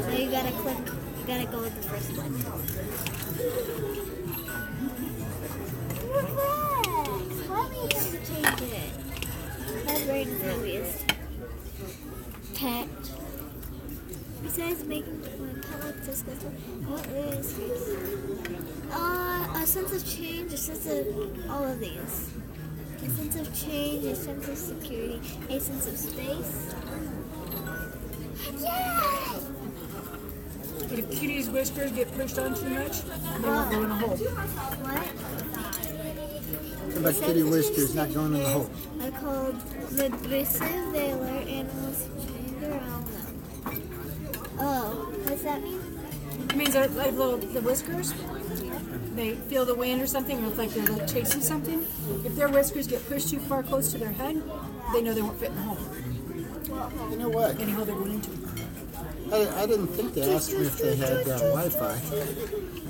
So you gotta click. You gotta go with the first one. Relax. Why are you trying to change it? My brain is happiest. Pet. Besides making my pet look disgusting, what is a sense of change, a sense of all of these. A sense of change, a sense of security, a sense of space. Yay! If Kitty's whiskers get pushed on too much, they won't go in a hole. What? How about Kitty Whiskers not going in the hole? Are called vibrisive. They alert animals to change around them. Oh, what's that mean? It means that like the whiskers, they feel the wind or something, or if like they're like chasing something. If their whiskers get pushed too far close to their head, they know they won't fit in the hole. You know what? Any hole they're going into. I didn't think they asked me if they had Wi-Fi.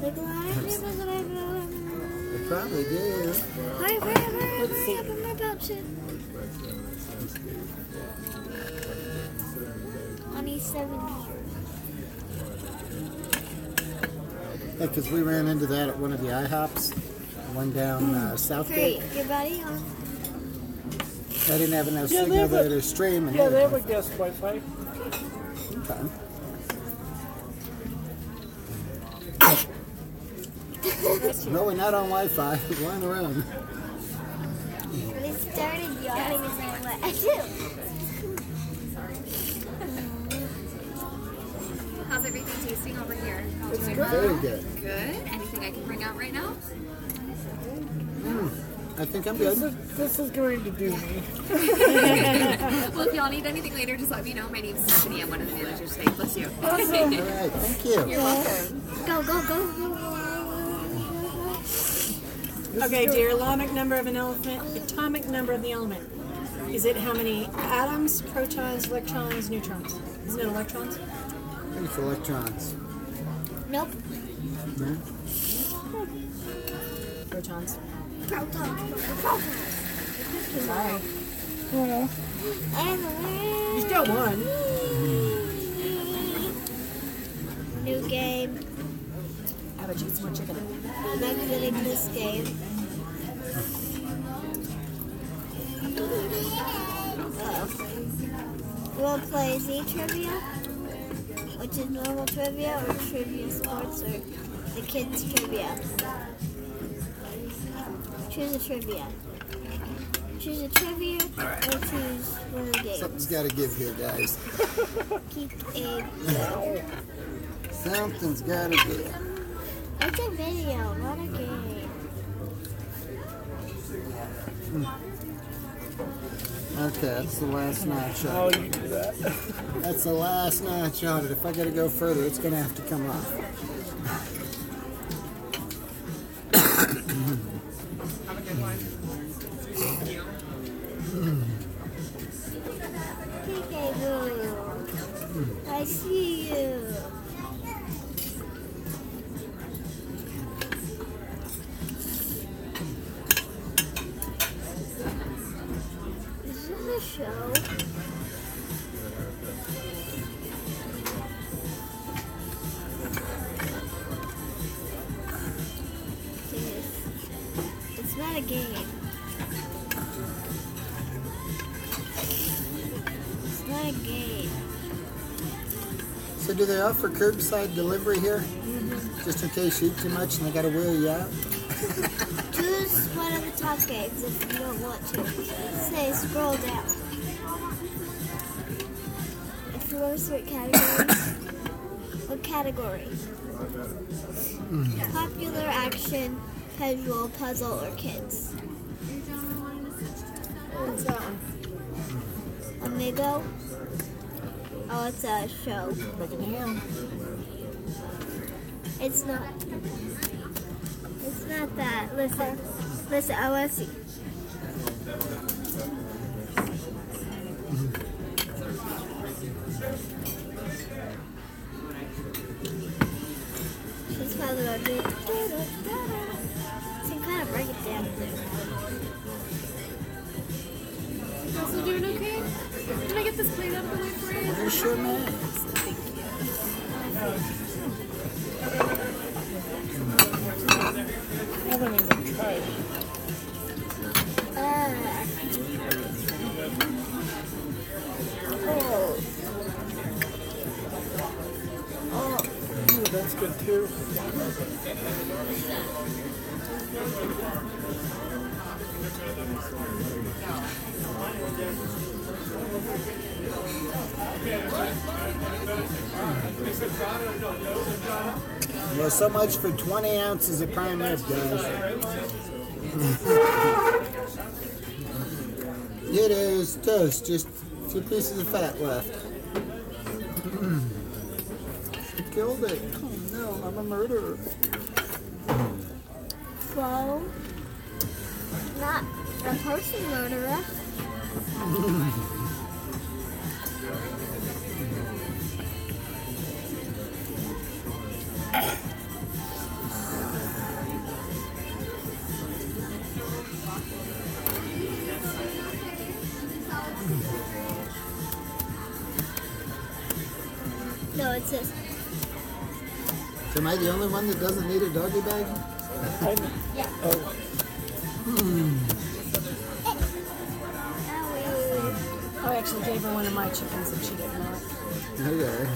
Like a lot of people that I've known. They probably do. Hurry up, I'm about to. On E7. Yeah, because we ran into that at one of the IHOPs, one down Southgate. Hurry, your body on. I didn't have enough Yeah, signal they have there to stream. And Yeah, they have a guest Wi-Fi. Okay. No, we're not on Wi-Fi. We're going around. When he started yawning, and I went, I do. How's everything tasting over here? It's Doing good. well? Very good. Good. Anything I can bring out right now? I think I'm This good. this is going to do me. Well, if y'all need anything later, just let me know. My name's Stephanie. I'm one of the managers today. Bless you. All right, thank you. You're welcome. Go. Okay, dear, atomic number of an elephant. Atomic number of the element. Is it how many atoms, protons, electrons, neutrons? Isn't it electrons? I think it's electrons. Nope. No? Protons. Proton. Sorry. You still won. New game. How about you eat some more chicken? I'm not good at this game. You want to play Z Trivia? Which is normal trivia, or trivia sports, or the kids trivia? Choose a trivia. Choose a trivia, or choose one of the games. Something's got to give here, guys. Keep a... Something's got to give. It's a video, not a game. Okay, that's the last notch How on do it. you do that? That's the last notch on it. If I got to go further, it's going to have to come off. Peekaboo. I see you. Is this a show? It's not a game. It's not a game. So do they offer curbside delivery here? Just in case you eat too much and they got to wheel you out? Choose one of the top games if you don't want to. Say scroll down. If you want to switch categories, what category? Popular, action, casual, puzzle, or kids? What's that one? Amigo? Oh, it's a show. Breaking it down. It's not. It's not that. Listen. Listen, I want to see. She's probably going to do it. So you kind of break it down. You also doing okay? Did I get this plate out of the way for you? You sure, man? I haven't even tried. Ooh, that's good too. Well, so much for 20 ounces of prime rib, guys. It is toast, just a few pieces of fat left. She killed it. Oh no, I'm a murderer. Well, not a person murderer. No, it's this. So am I the only one that doesn't need a doggy bag? Oh, I actually gave her one of my chickens and she didn't know it. Okay.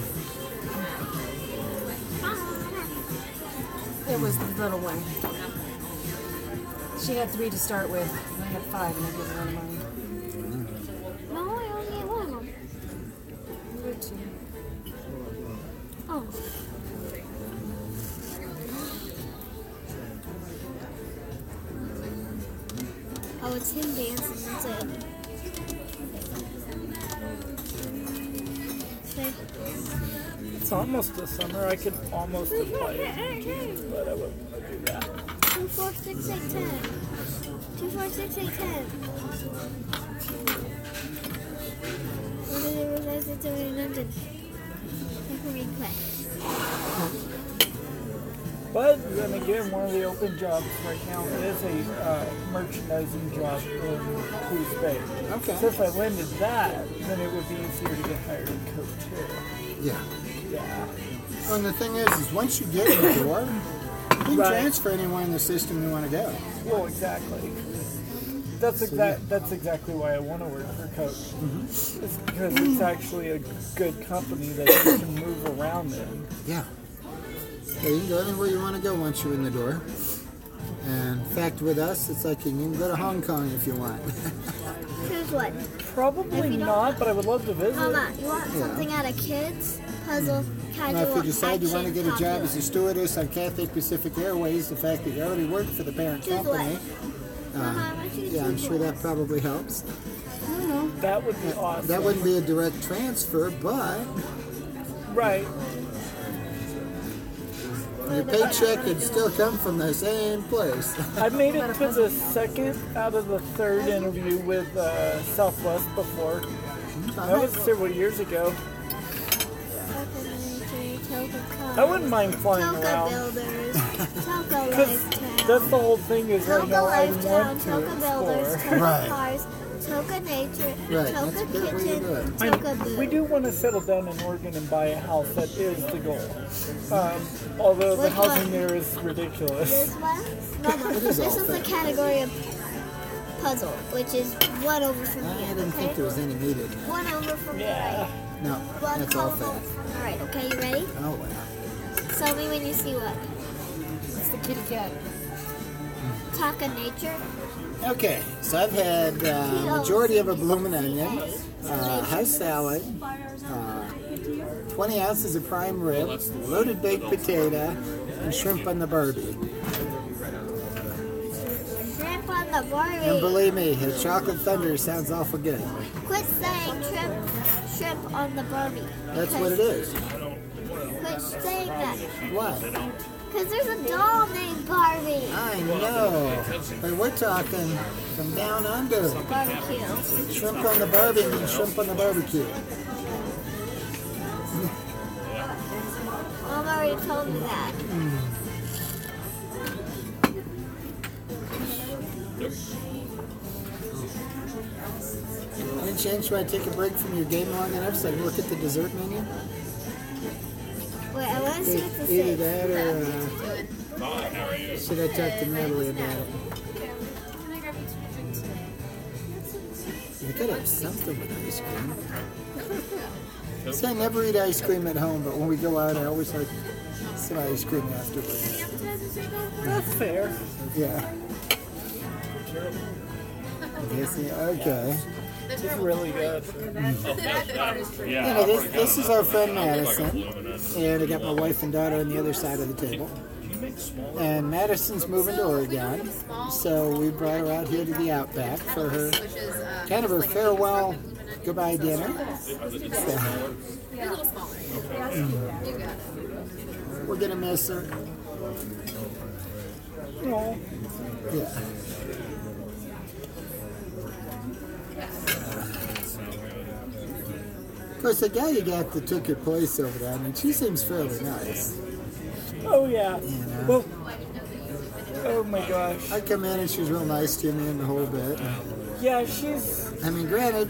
It was the little one. She had 3 to start with. I had 5 and I gave her one of mine. No, I only ate one of them. You would too. Oh. Oh, it's him dancing. That's it. Okay. it's almost the summer. I could almost apply it, but I wouldn't want to do that. 2, 4, 6, 8, 10. 2, 4, 6, 8, 10. What did it realize it's already London? I can replay. But then again, one of the open jobs right now is a merchandising job in Coos Bay. Okay. So if I landed that, then it would be easier to get hired in Coke too. Yeah. Yeah. Well, and the thing is once you get in the door, you can Right. transfer anywhere in the system you want to go. Well, exactly. That's exactly why I want to work for Coke. It's because it's actually a good company that you can move around in. Yeah. Yeah, you can go anywhere you want to go once you're in the door. And in fact, with us, it's like you can go to Hong Kong if you want. Choose one. Probably not, but I would love to visit. Mama, you want something out of kids? Puzzle, Now, casual, if you decide you want to action, get a job popular. as a stewardess on Cathay Pacific Airways, the fact that you already work for the parent Choose company, Mama, I want you to yeah, I'm choose sure one. that probably helps. That would be awesome. That wouldn't be a direct transfer, but Right. your paycheck could still come from the same place. I made it to the second out of the third interview with Southwest before. That was several years ago. I wouldn't mind flying Toka around. Builders, Toka Because Lifetown, that's the whole thing is right Toka now I Lifetown, want to Toka Builders, explore. Toka Right. Cars, Toka Nature, Right, Toka that's a good way to do Kitchen, it. Toka Boo. We do want to settle down in Oregon and buy a house. That is the goal. Although the Which housing one? there is ridiculous. This one? Mama, It is this all is the fair. category of puzzle, which is one over from I you, didn't think okay? there was any needed. One over from the Yeah. right. No, One that's all column. fair. Alright, okay, you ready? Oh, wow. Tell me when you see what. It's the kitty cat. Toka Nature. Okay, so I've had majority of a bloomin' onion, house salad, 20 ounces of prime rib, loaded baked potato, and shrimp on the Barbie. Shrimp on the Barbie. And believe me, a chocolate thunder sounds awful good. Quit saying shrimp on the Barbie. That's what it is. Quit saying that. What? Because there's a doll named Barbie. I know, but we're talking from down under. Barbecue. Shrimp on the Barbie means shrimp on the barbecue. Mom already told me that. Any chance you want to take a break from your game long enough so I can look at the dessert menu? Wait, I want to see what this Either is. that or should I talk to Natalie about it? We gotta have something with ice cream. See, I never eat ice cream at home, but when we go out, I always like some ice cream afterwards. That's fair. Yeah. Yes, yeah, okay. It's really good. You know, this is our friend Madison, and I got my wife and daughter on the other side of the table. And Madison's moving to Oregon, so we brought her out here to the Outback for her kind of her farewell goodbye dinner. So, we're gonna miss her. Oh, Yeah. Of course, the guy you got that took your place over there, I mean, she seems fairly nice. oh yeah. know. Well, oh my gosh. I come in and she's real nice to me and the whole bit. Yeah, she's. I mean, granted,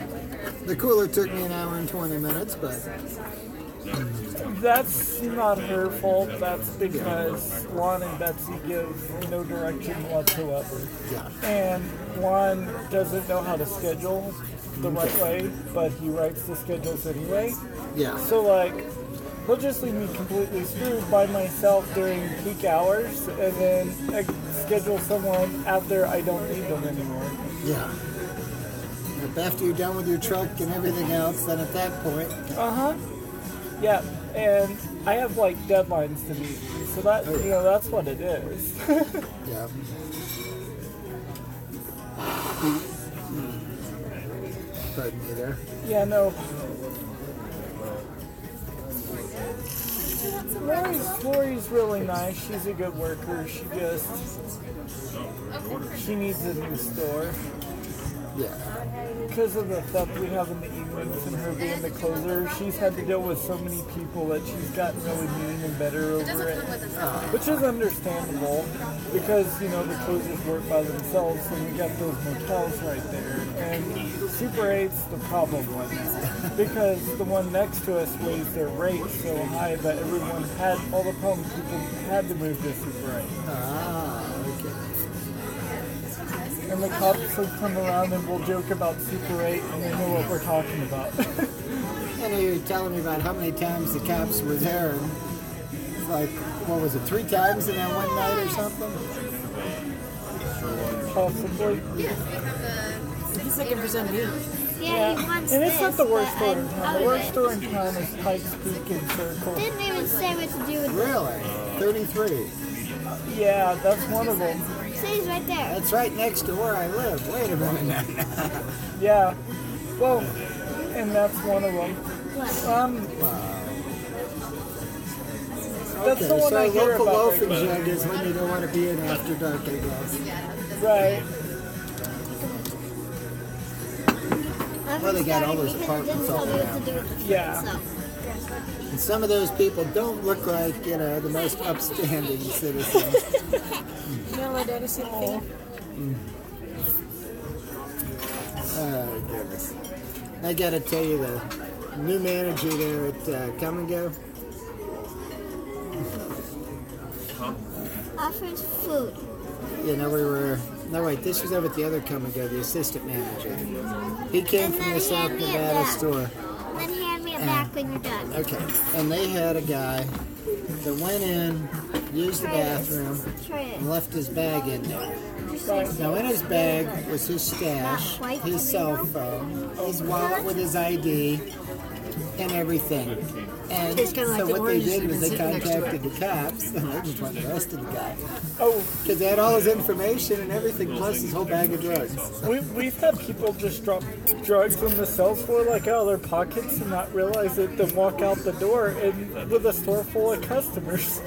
the cooler took me an hour and 20 minutes, but That's not her fault. That's because Juan and Betsy give no direction whatsoever. yeah. And Juan doesn't know how to schedule the right way, but he writes the schedules anyway. Yeah. So, like, he'll just leave me completely screwed by myself during peak hours, and then schedule someone after I don't need them anymore. Yeah. If after you're done with your truck and everything else, then at that point, Uh-huh. Yeah, and I have, like, deadlines to meet. So that, you know, that's what it is. yeah. Pardon me there. Yeah, no. Lori's really nice. She's a good worker. She needs a new store. Yeah. Because of the theft we have in the evenings and her being the closer, she's had to deal with so many people that she's gotten really mean and bitter over it. Which is understandable because, you know, the closers work by themselves and we got those motels right there. And Super 8's the problem right now. Because the one next to us raised their rates so high that everyone had, all the problem people had to move to Super 8. Ah, okay. And the cops will come around and we'll joke about Super 8 and they know what we're talking about. And you were telling me about how many times the cops were there. And like, what was it, 3 times in that one night or something? Possibly. He's looking for somebody. Yeah, he wants And it's not the worst but store in I'm town. out The of worst it. store in town is Pikes Peak and Circle. Didn't even say what to do with it. Really? 33. Yeah, that's one of them. See, he's right there. That's right next to where I live. Wait a minute. Yeah. Well, and that's one of them. That's Okay, the one so I hear local about. loafing jug is when you don't want to be in after dark, I guess. Right. Well, they got all those apartments all around. Yeah. And some of those people don't look like, you know, the most upstanding citizens. You know, my daddy said thing. Oh, goodness. I gotta tell you, the new manager there at Come and Go, Offers food. you know, we were, no wait, this was over at the other Come and Go, the assistant manager. He came And from then the South hand me it Nevada back. store. Then hand me it back when you're done. Okay, and they had a guy that went in, used the bathroom, Try it. and left his bag in there. Now in his bag was his stash, his cell phone, his wallet with his ID, and everything. And It's kinda like so the what they orange did you've was been they sitting next to contacted the cops, and they just went and arrested the guy. Oh, Because they had all his information and everything, plus his whole bag of drugs. we've had people just drop drugs on the sales floor like out of their pockets and not realize it, then walk out the door and with a store full of customers.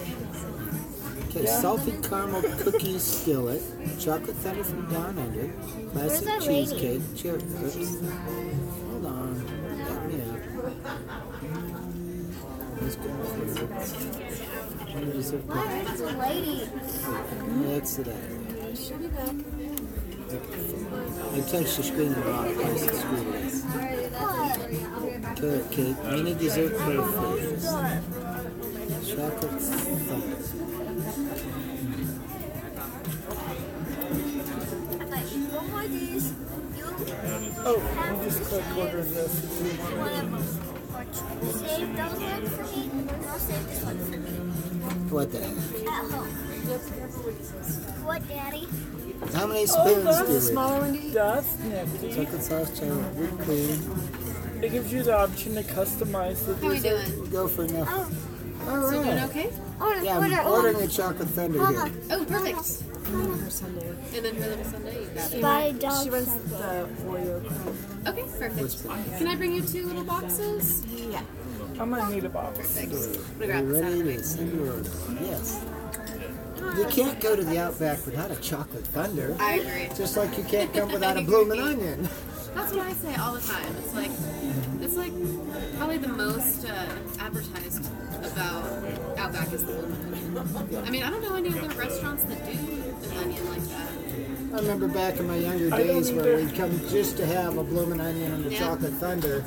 Okay, salted caramel cookies skillet, chocolate thunder from Down Under, classic that lady? cheesecake, cherry. Oops. Hold on, back me up. Let's go for it. Let me just have Why is a lady? That's it. She'll be back. I touched the screen in the wrong place. The screen is. Carrot cake, mini dessert perfect. Chocolate thunder. What are these? Oh, you just click order this. Save those ones for me, and I'll save this one for me. What the heck? At home. What, Daddy? How many spoons do we? Smaller one, do you? That's nifty. Chocolate sauce, chocolate whipped cream. It gives you the option to customize the How we dessert. doing? We'll go for enough. Oh, All Doing right. okay? order, Yeah, order, I'm ordering a chocolate thunder Mama, here. Oh, perfect. Her Sunday. And then her little Sunday, you got it. buy dog She runs Sunday. the Oreo club. Okay, perfect. Can I bring you 2 little boxes? Yeah. I'm gonna need a box. Perfect. I'm Are gonna you grab this out of ready the to send your order? Yes. You can't go to the Outback without a chocolate thunder. I agree. Just like you can't come without a bloomin' onion. That's what I say all the time. It's like probably the most advertised about Outback is the bloomin' onion. I mean, I don't know any other restaurants that do an onion like that. I remember back in my younger days where we'd come just to have a bloomin' onion and a Yeah. chocolate thunder.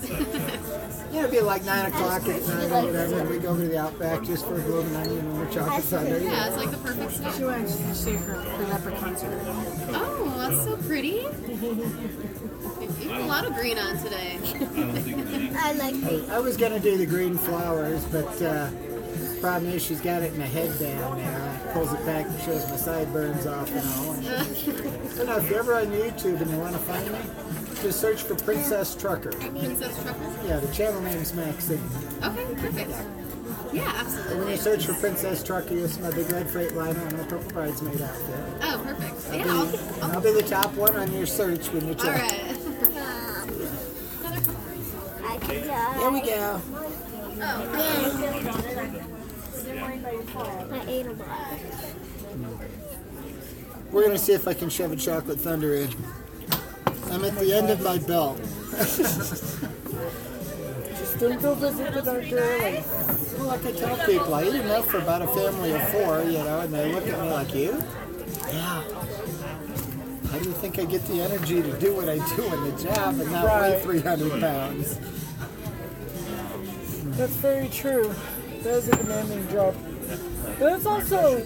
You know, it'd be like 9 o'clock at night or whatever, and we'd go over to the Outback just for a bloomin' onion and a chocolate thunder. Yeah, it's like the perfect snack. She went to see her leopard concert. Oh, that's so pretty. You have a lot of green on today. I like these. I was going to do the green flowers, but problem is she's got it in a headband now. Pulls it back and shows my sideburns off and all. So now, if you're ever on YouTube and you want to find me, just search for Princess Trucker. Princess Trucker. Yeah, the channel name's Maxine. Okay, perfect. Yeah, And when absolutely. you search for Princess Trucker, you'll see my big red Freightliner and my purple bridesmaid outfit. Oh, perfect. Yeah, I'll be the top one on your search when you all check. right. I can die. There we go. I ate a lot. We're going to see if I can shove a chocolate thunder in. I'm at the end of my belt. Just don't go visit the doctor early. Well, like I tell people, I eat enough for about a family of 4, you know, and they look at me like, you? Yeah. How do you think I get the energy to do what I do in the job and not weigh 300 pounds? That's very true. That is a demanding job. But it's also,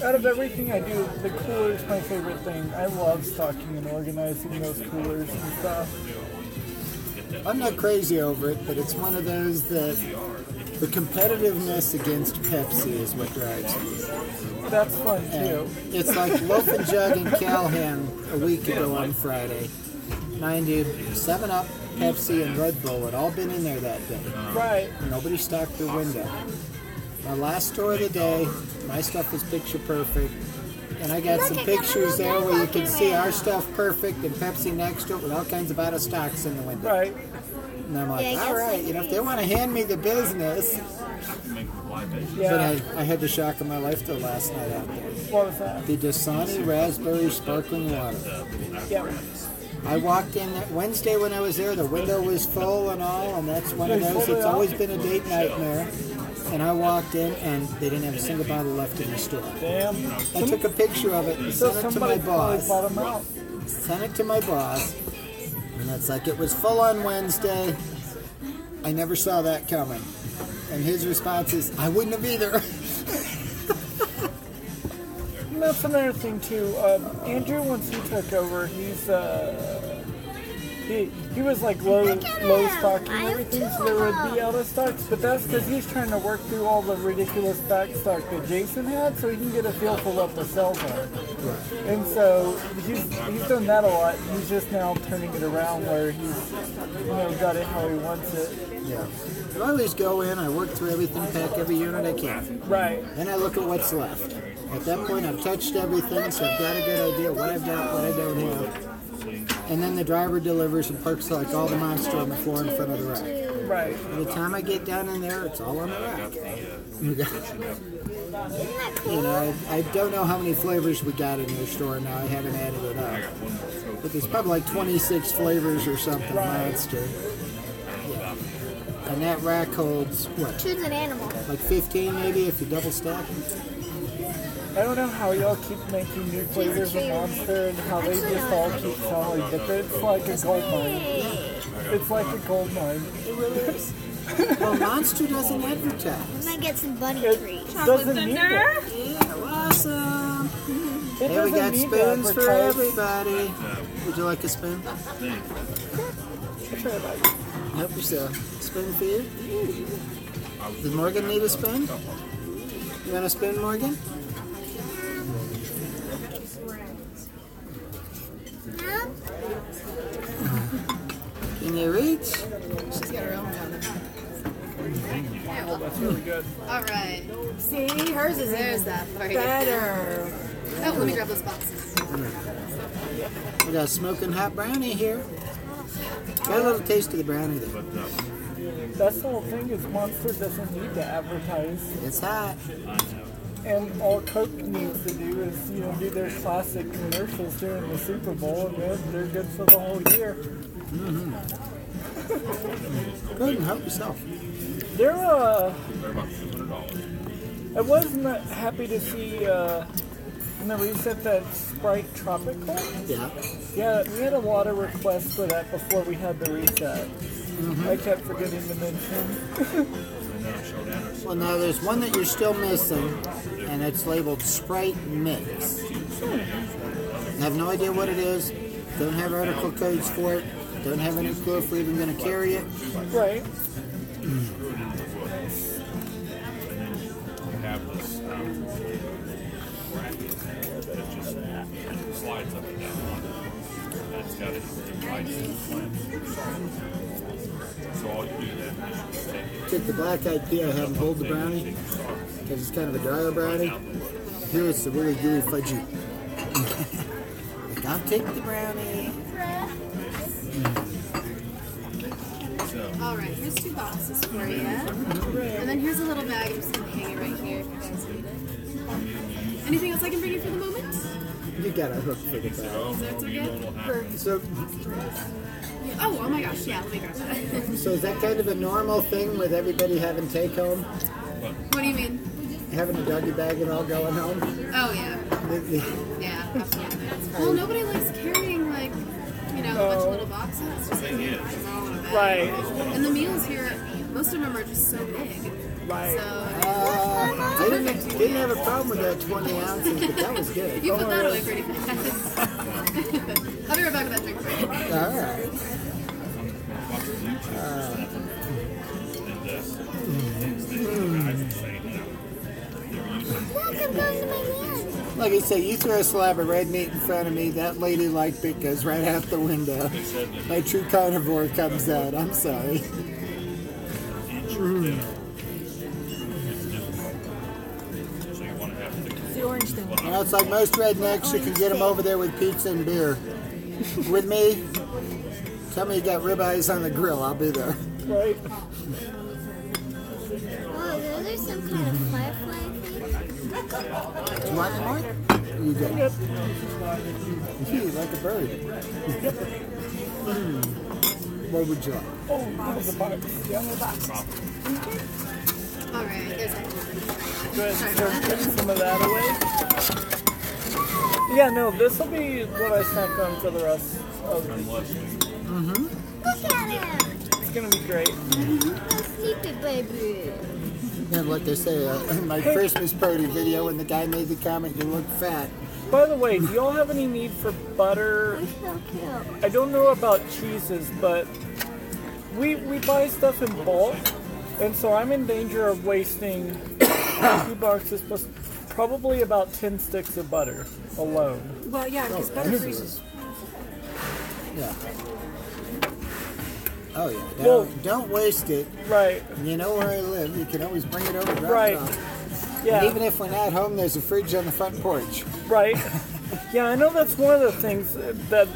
out of everything I do, the cooler is my favorite thing. I love stocking and organizing those coolers and stuff. I'm not crazy over it, but it's one of those that the competitiveness against Pepsi is what drives me. That's fun too. And it's like Loaf and Jug and Calhoun a week ago on Friday. 7-Up, Pepsi, and Red Bull had all been in there that day. Right. Nobody stocked their window. My last store of the day, my stuff was picture perfect. And I got some pictures there where you can see our stuff perfect and Pepsi next to it with all kinds of out of stocks in the window. Right. And I'm like, all right, you know, if they want to hand me the business. Yeah. But I had the shock of my life though last night out there. What was that? The Dasani Raspberry Sparkling Water. Yeah. I walked in that Wednesday when I was there, the window was full and all, and that's one of those, it's always been a date nightmare. And I walked in and they didn't have a single bottle left in the store. Damn. I took a picture of it and sent it to my boss. Sent it to my boss. And it's like, it was full on Wednesday. I never saw that coming. And his response is, I wouldn't have either. And that's another thing too. Andrew, once he took over, he was like low stocking everything, so there would be out of stocks. But that's because he's trying to work through all the ridiculous back stock that Jason had, so he can get a feel for what the sales are. And so he's done that a lot. He's just now turning it around where he's got it how he wants it. Yeah. I always go in, I work through everything, pack every unit I can. Right. Then I look at what's left. At that point, I've touched everything, so I've got a good idea what I've got, what I don't have. And then the driver delivers and parks like all the monster on the floor in front of the rack. Right. By the time I get down in there, it's all on the rack. You know, I don't know how many flavors we got in your store now. I haven't added it up. But there's probably like 26 flavors or something, monster. Yeah. And that rack holds, what? Choose an animal. Like 15 maybe if you double stack them? I don't know how y'all keep making new flavors of Monster and how they just all keep selling, but it's like a gold mine. It's like a gold mine. It really is. Well, Monster doesn't advertise. I'm gonna get some bunny trees. Doesn't need it. Yeah, awesome. It Hey, we got doesn't need spoons to for advertise. everybody. Would you like a spoon? Sure, like, Help yourself. Spoon for you? Does Morgan need a spoon? You want a spoon, Morgan? Can you reach? She's got her own down there. oh, that's really good. All right. See, hers is There's that for you. better. Oh, let me grab those boxes. We got a smoking hot brownie here. Got a little taste of the brownie there. That's the whole thing is Monster doesn't need to advertise. It's hot. And all Coke needs to do is, do their classic commercials during the Super Bowl, and they're good for the whole year. Mm-hmm. Go ahead and help yourself. I was not happy to see when they reset that Sprite Tropical. Yeah. Yeah, we had a lot of requests for that before we had the reset. I kept forgetting to mention. Well, now there's one that you're still missing, and it's labeled Sprite Mix. I have no idea what it is. Don't have article codes for it. Don't have any clue if we're even going to carry it. Right. Have this rack that just slides up and down. And it's got it right in the plant. So all you do then is you just take it. Take the black eyed pea, I have them hold the brownie, because it's kind of a drier brownie. Here it's the really gooey fudgy. Like, I'll take the brownie. All right, here's 2 boxes for you. And then here's a little bag. I'm just going to hang it right here if you guys need it. Anything else I can bring you for the moment? You got a hook for the bag. Desserts are good? So, Oh my gosh, yeah, let me grab that. so is that kind of a normal thing with everybody having take home? What do you mean? Having a doggy bag and all going home? Oh, yeah. Yeah, absolutely. Well, nobody likes carrying, like, you know, a bunch of little boxes. Just like, all in a bag. Right. And the meals here, most of them are just so big. Right. So, I didn't have a problem with that 20 ounces, but that was good. you put that away pretty fast. I'll be right back with that drink for you. All right. Like I say, you throw a slab of red meat in front of me, that ladylike bit goes right out the window. My true carnivore comes out. I'm sorry. It's the orange thing. You know, it's like most rednecks, you can get them over there with pizza and beer. With me, tell me you got ribeyes on the grill, I'll be there. Right. Oh, those are some kind of firefly thing. Do you want any more? You do. Yep. Gee, like a bird. What would you like? Oh, there's a box. Yeah. All right, there's a Go ahead and put some of that away. Yeah, no, this will be what I snack on for the rest of the week. Look at him. It's going to be great. Sleepy baby. And what they say, in my Christmas party video, when the guy made the comment, you look fat. By the way, do y'all have any need for butter? So cute. I don't know about cheeses, but we buy stuff in bulk, and so I'm in danger of wasting 2 boxes plus probably about 10 sticks of butter alone. Well, yeah, because butter freezes. Yeah. Oh yeah. Well- Don't waste it. Right, You know where I live. You can always bring it over, drop Right. it off. yeah. And even if we're not home, there's a fridge on the front porch. Right. Yeah, I know that's one of the things that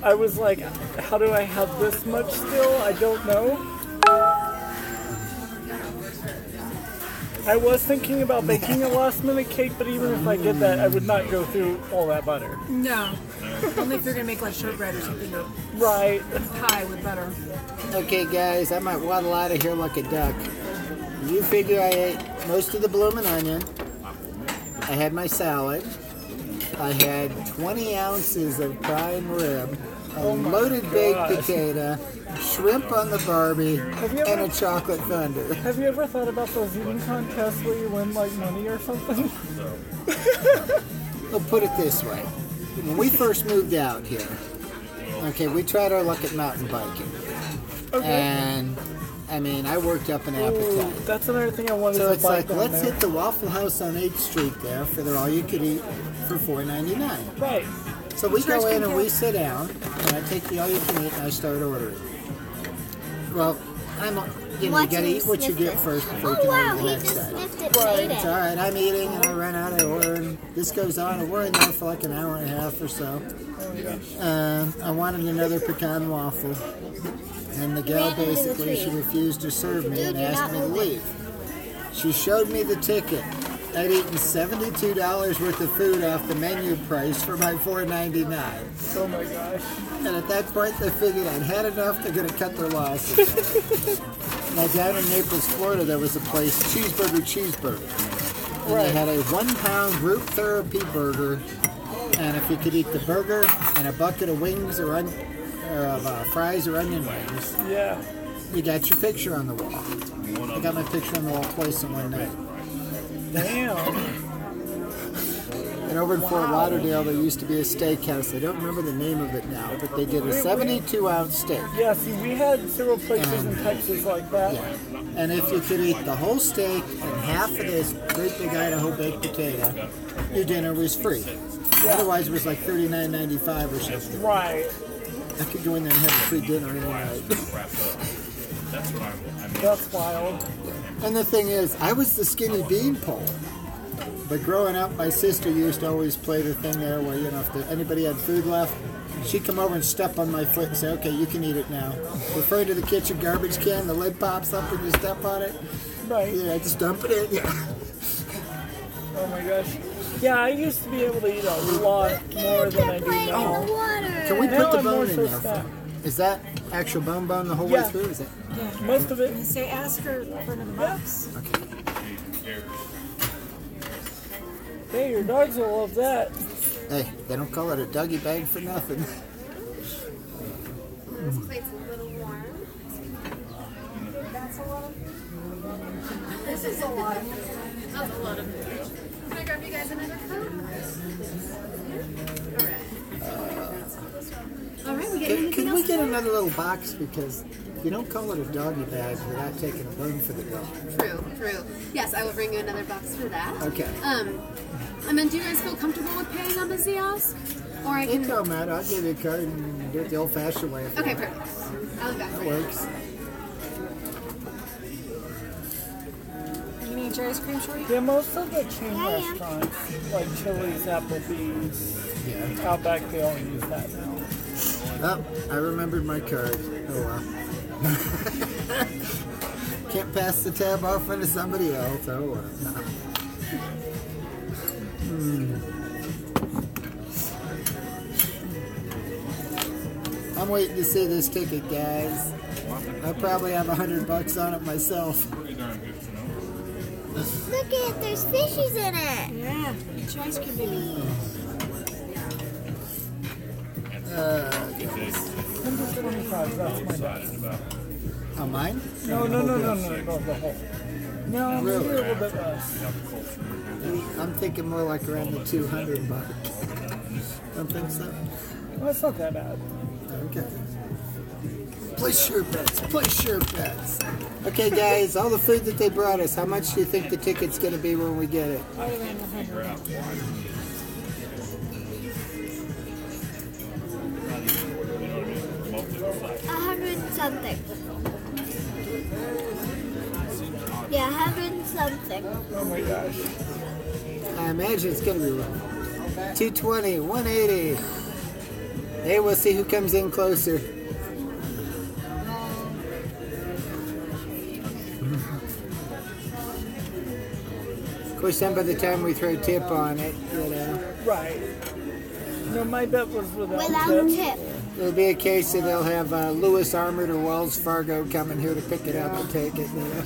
I was like, how do I have this much still? I don't know. I was thinking about baking a last minute cake, but even if I did that, I would not go through all that butter. No. Only if you're going to make like shortbread or something Right. pie with butter. Okay, guys, I might waddle out of here like a duck. You figure I ate most of the bloomin' onion. I had my salad. I had 20 ounces of prime rib, a loaded baked gosh. potato, shrimp on the Barbie, you and ever- a chocolate thunder. Have you ever thought about those eating contests where you win like money or something? Well, put it this way. When we first moved out here, okay, we tried our luck at mountain biking. Okay. And, I mean, I worked up an Ooh, appetite. that's another thing I wanted So to it's bike like, on let's there. hit the Waffle House on 8th Street there for their all-you-could-eat for $4.99. Right. So we go in and we sit down, and I take the all-you-can-eat and I start ordering. Well, you gotta eat what you get first before you Oh can wow, order the he next just time. sniffed it and ate It's it. all right. I'm eating, and I run out. I order. And this goes on, and we're in there for like an hour and a half or so. I wanted another pecan waffle, and the gal ran into the basically she tree. refused to serve me and Dude, you're asked not me to moving. leave. She showed me the ticket. I'd eaten $72 worth of food off the menu price for my $4.99. Oh my gosh. And at that point, they figured I'd had enough. They're going to cut their losses. Now, down in Naples, Florida, there was a place, Cheeseburger. And they had a 1-pound group therapy burger. And if you could eat the burger and a bucket of wings or fries or onion rings, Yeah. you got your picture on the wall. I got my picture on the wall twice in one night. Damn. And over in Fort Lauderdale, there used to be a steakhouse. I don't remember the name of it now, but they did a 72-ounce steak. Yeah, see, we had several places in Texas like that. Yeah. And if you could eat the whole steak and half of this great big Idaho baked potato, your dinner was free. Otherwise, it was like $39.95 or something. Right. I could go in there and have a free dinner any night. That's wild. And the thing is, I was the skinny beanpole. But growing up, my sister used to always play the thing there where, you know, if anybody had food left, she'd come over and step on my foot and say, okay, you can eat it now. Referring to the kitchen garbage can, the lid pops up and you step on it. Right. Yeah, I just dump it in. Yeah. Oh my gosh. Yeah, I used to be able to eat a lot more than I do Playing in the now. water. Can we Now put the I'm more bone in so there? fat. Is that actual bone the whole Yeah. way through? Is it? Most of it. Say, ask her for another box. Okay. Hey, your dogs will love that. Hey, they don't call it a doggy bag for nothing. This plate's a little warm. That's a lot of This is a lot of That's a lot of food. Can I grab you guys another Coke? All right, we get anything Can else? we get another little box? Because you don't call it a doggy bag without taking a bone for the dog. True. Yes, I will bring you another box for that. Okay. And then do you guys feel comfortable with paying on the Ziosk? Or I It can... don't matter. I'll give you a card and do it the old-fashioned way. if you Okay, want. perfect. I'll be back That for you. works. You need your ice cream, Shorty? Yeah, most of the chain Yeah, yeah. restaurants, like Chili's, Applebee's, Yeah. Outback, they all use that now. Oh, I remembered my card. Oh well. Can't pass the tab off into somebody else. Oh well. I'm waiting to see this ticket, guys. I probably have $100 on it myself. Look at it, there's fishies in it. Yeah. Get your ice cream, baby. Number 25, that's my dad. Oh, mine? No, the whole. No, Really? a little bit less. I'm thinking more like around the $200. Don't think so? Well, it's not that bad. Okay. Place your bets. Place your bets. Okay, guys, all the food that they brought us, how much do you think the ticket's going to be when we get it? I ran 100. Something. Yeah, 100 something. Oh my gosh. I imagine it's going to be 220, 180. Hey, we'll see who comes in closer. Of course, then by the time we throw tip on it, you know, Right. No, my bet was without Without tip. tip. it'll be a case that they'll have Lewis Armored or Wells Fargo coming here to pick it up and take it. You know?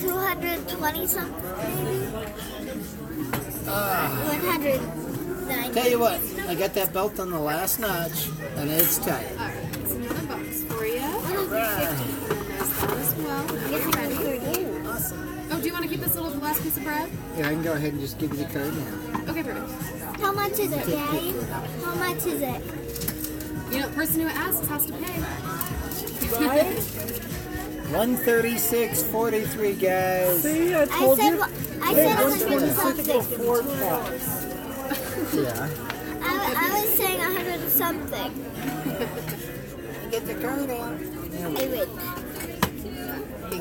220 something, maybe? 190. Tell you what, I got that belt on the last notch, and it's tight. All right, it's another box for you. Right. There's that as well. Oh, do you want to keep this little last piece of bread? Yeah, I can go ahead and just give you the card now. Okay, perfect. How much is it, Daddy? How much is it? You know, the person who asks has to pay. Right? 136.43, guys. See, I told said you. I Hey, said 100 126 something. for 4 packs. Yeah. I was saying 100 something. Get the card out. Hey, wait.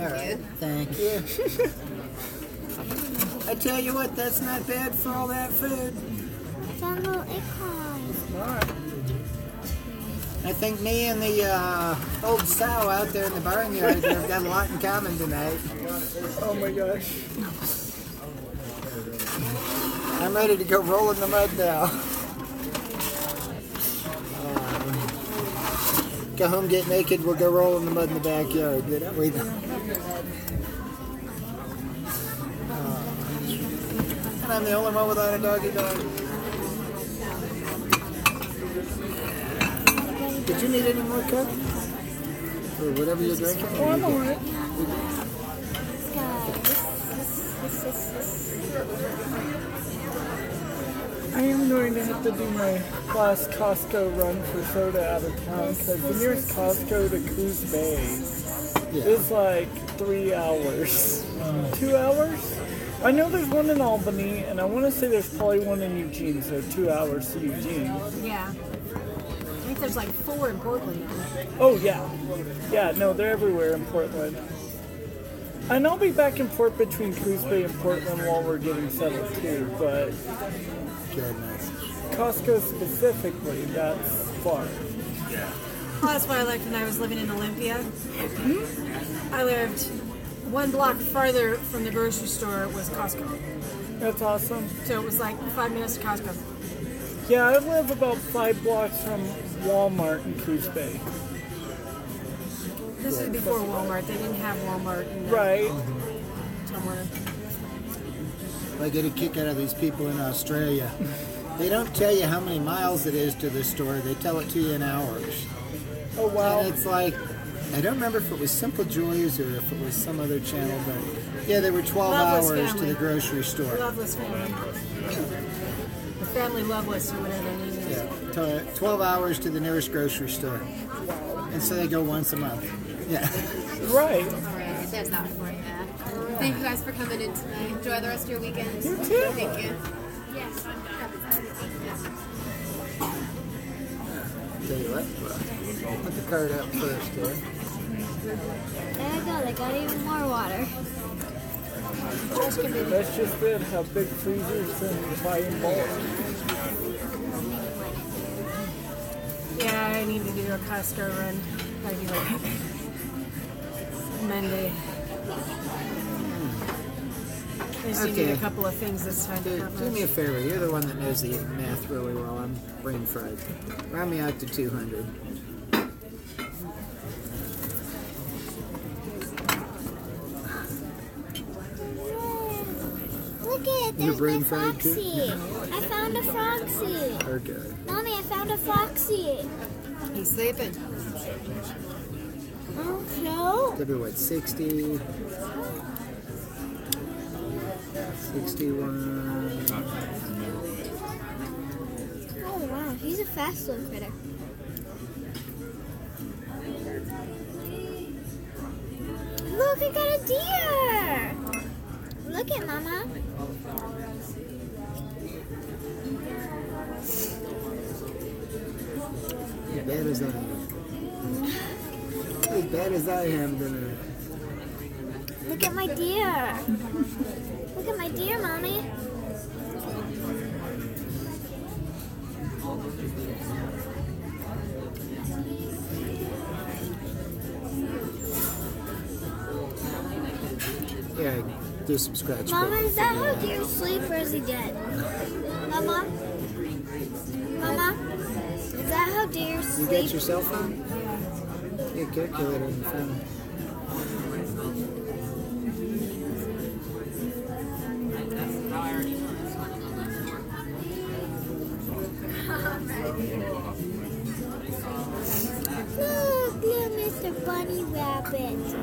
All right. Thank you. I tell you what, that's not bad for all that food. It's on little acorns. Alright. I think me and the old sow out there in the barnyard have got a lot in common tonight. Oh my gosh. I'm ready to go roll in the mud now. Go home, get naked, we'll go roll in the mud in the backyard. You know, and I'm the only one without a doggy dog. Did you need any more Coke? Or whatever you're drinking? Oh, I'm alright. I am going to have to do my last Costco run for soda out of town because the nearest Costco to Coos Bay is like 3 hours. 2 hours? I know there's one in Albany, and I want to say there's probably one in Eugene, so 2 hours to Eugene. Yeah. I think there's like 4 in Portland. Oh, yeah. Yeah, no, they're everywhere in Portland. And I'll be back and forth between Coos Bay and Portland while we're getting settled too, but Goodness. Costco specifically, that's far. Well, that's what I liked when I was living in Olympia. I lived 1 block farther from the grocery store was Costco. That's awesome. So it was like 5 minutes to Costco. Yeah, I live about 5 blocks from Walmart in Coos Bay. This was before Walmart. They didn't have Walmart in Right. somewhere. I get a kick out of these people in Australia. They don't tell you how many miles it is to the store. They tell it to you in hours. Oh, wow. And it's like, I don't remember if it was Simple Joys or if it was some other channel, but yeah, they were 12 Loveless hours to family. the grocery store. Loveless family. The family Loveless or whatever their name is. Yeah, 12 hours to the nearest grocery store. And so they go once a month. Yeah. Right. Alright, there's that for you. Thank you guys for coming in tonight. Enjoy the rest of your weekend. You too. Thank you. Yes, I'm done. Tell you what, put the card out first there. There you go. They got even more water. That's just it. Have big freezers and buy in bulk. Yeah, I need to do a Costco run. Maybe like Monday. I just need Okay. a couple of things this time. Do me a favor. You're the one that knows the math really well. I'm brain fried. Round me out to 200. Look at it. You're There's brain my fried too? foxy. I found a foxy. Okay. Mommy, I found a foxy. He's sleeping. Oh, no. That'd be what, 60? 61. Oh, wow. He's a fast little critter. Look, I got a deer. Look at Mama. As bad as I am. As bad as I am, then Look at my deer. Look at my deer, Mommy. yeah, do some scratch. Mama, is that how deer sleep or is he dead? Mama? Mama? Is that how deer You sleep? got your cell phone? Get a calculator on your phone. Look, little Mr. Bunny Rabbit. He's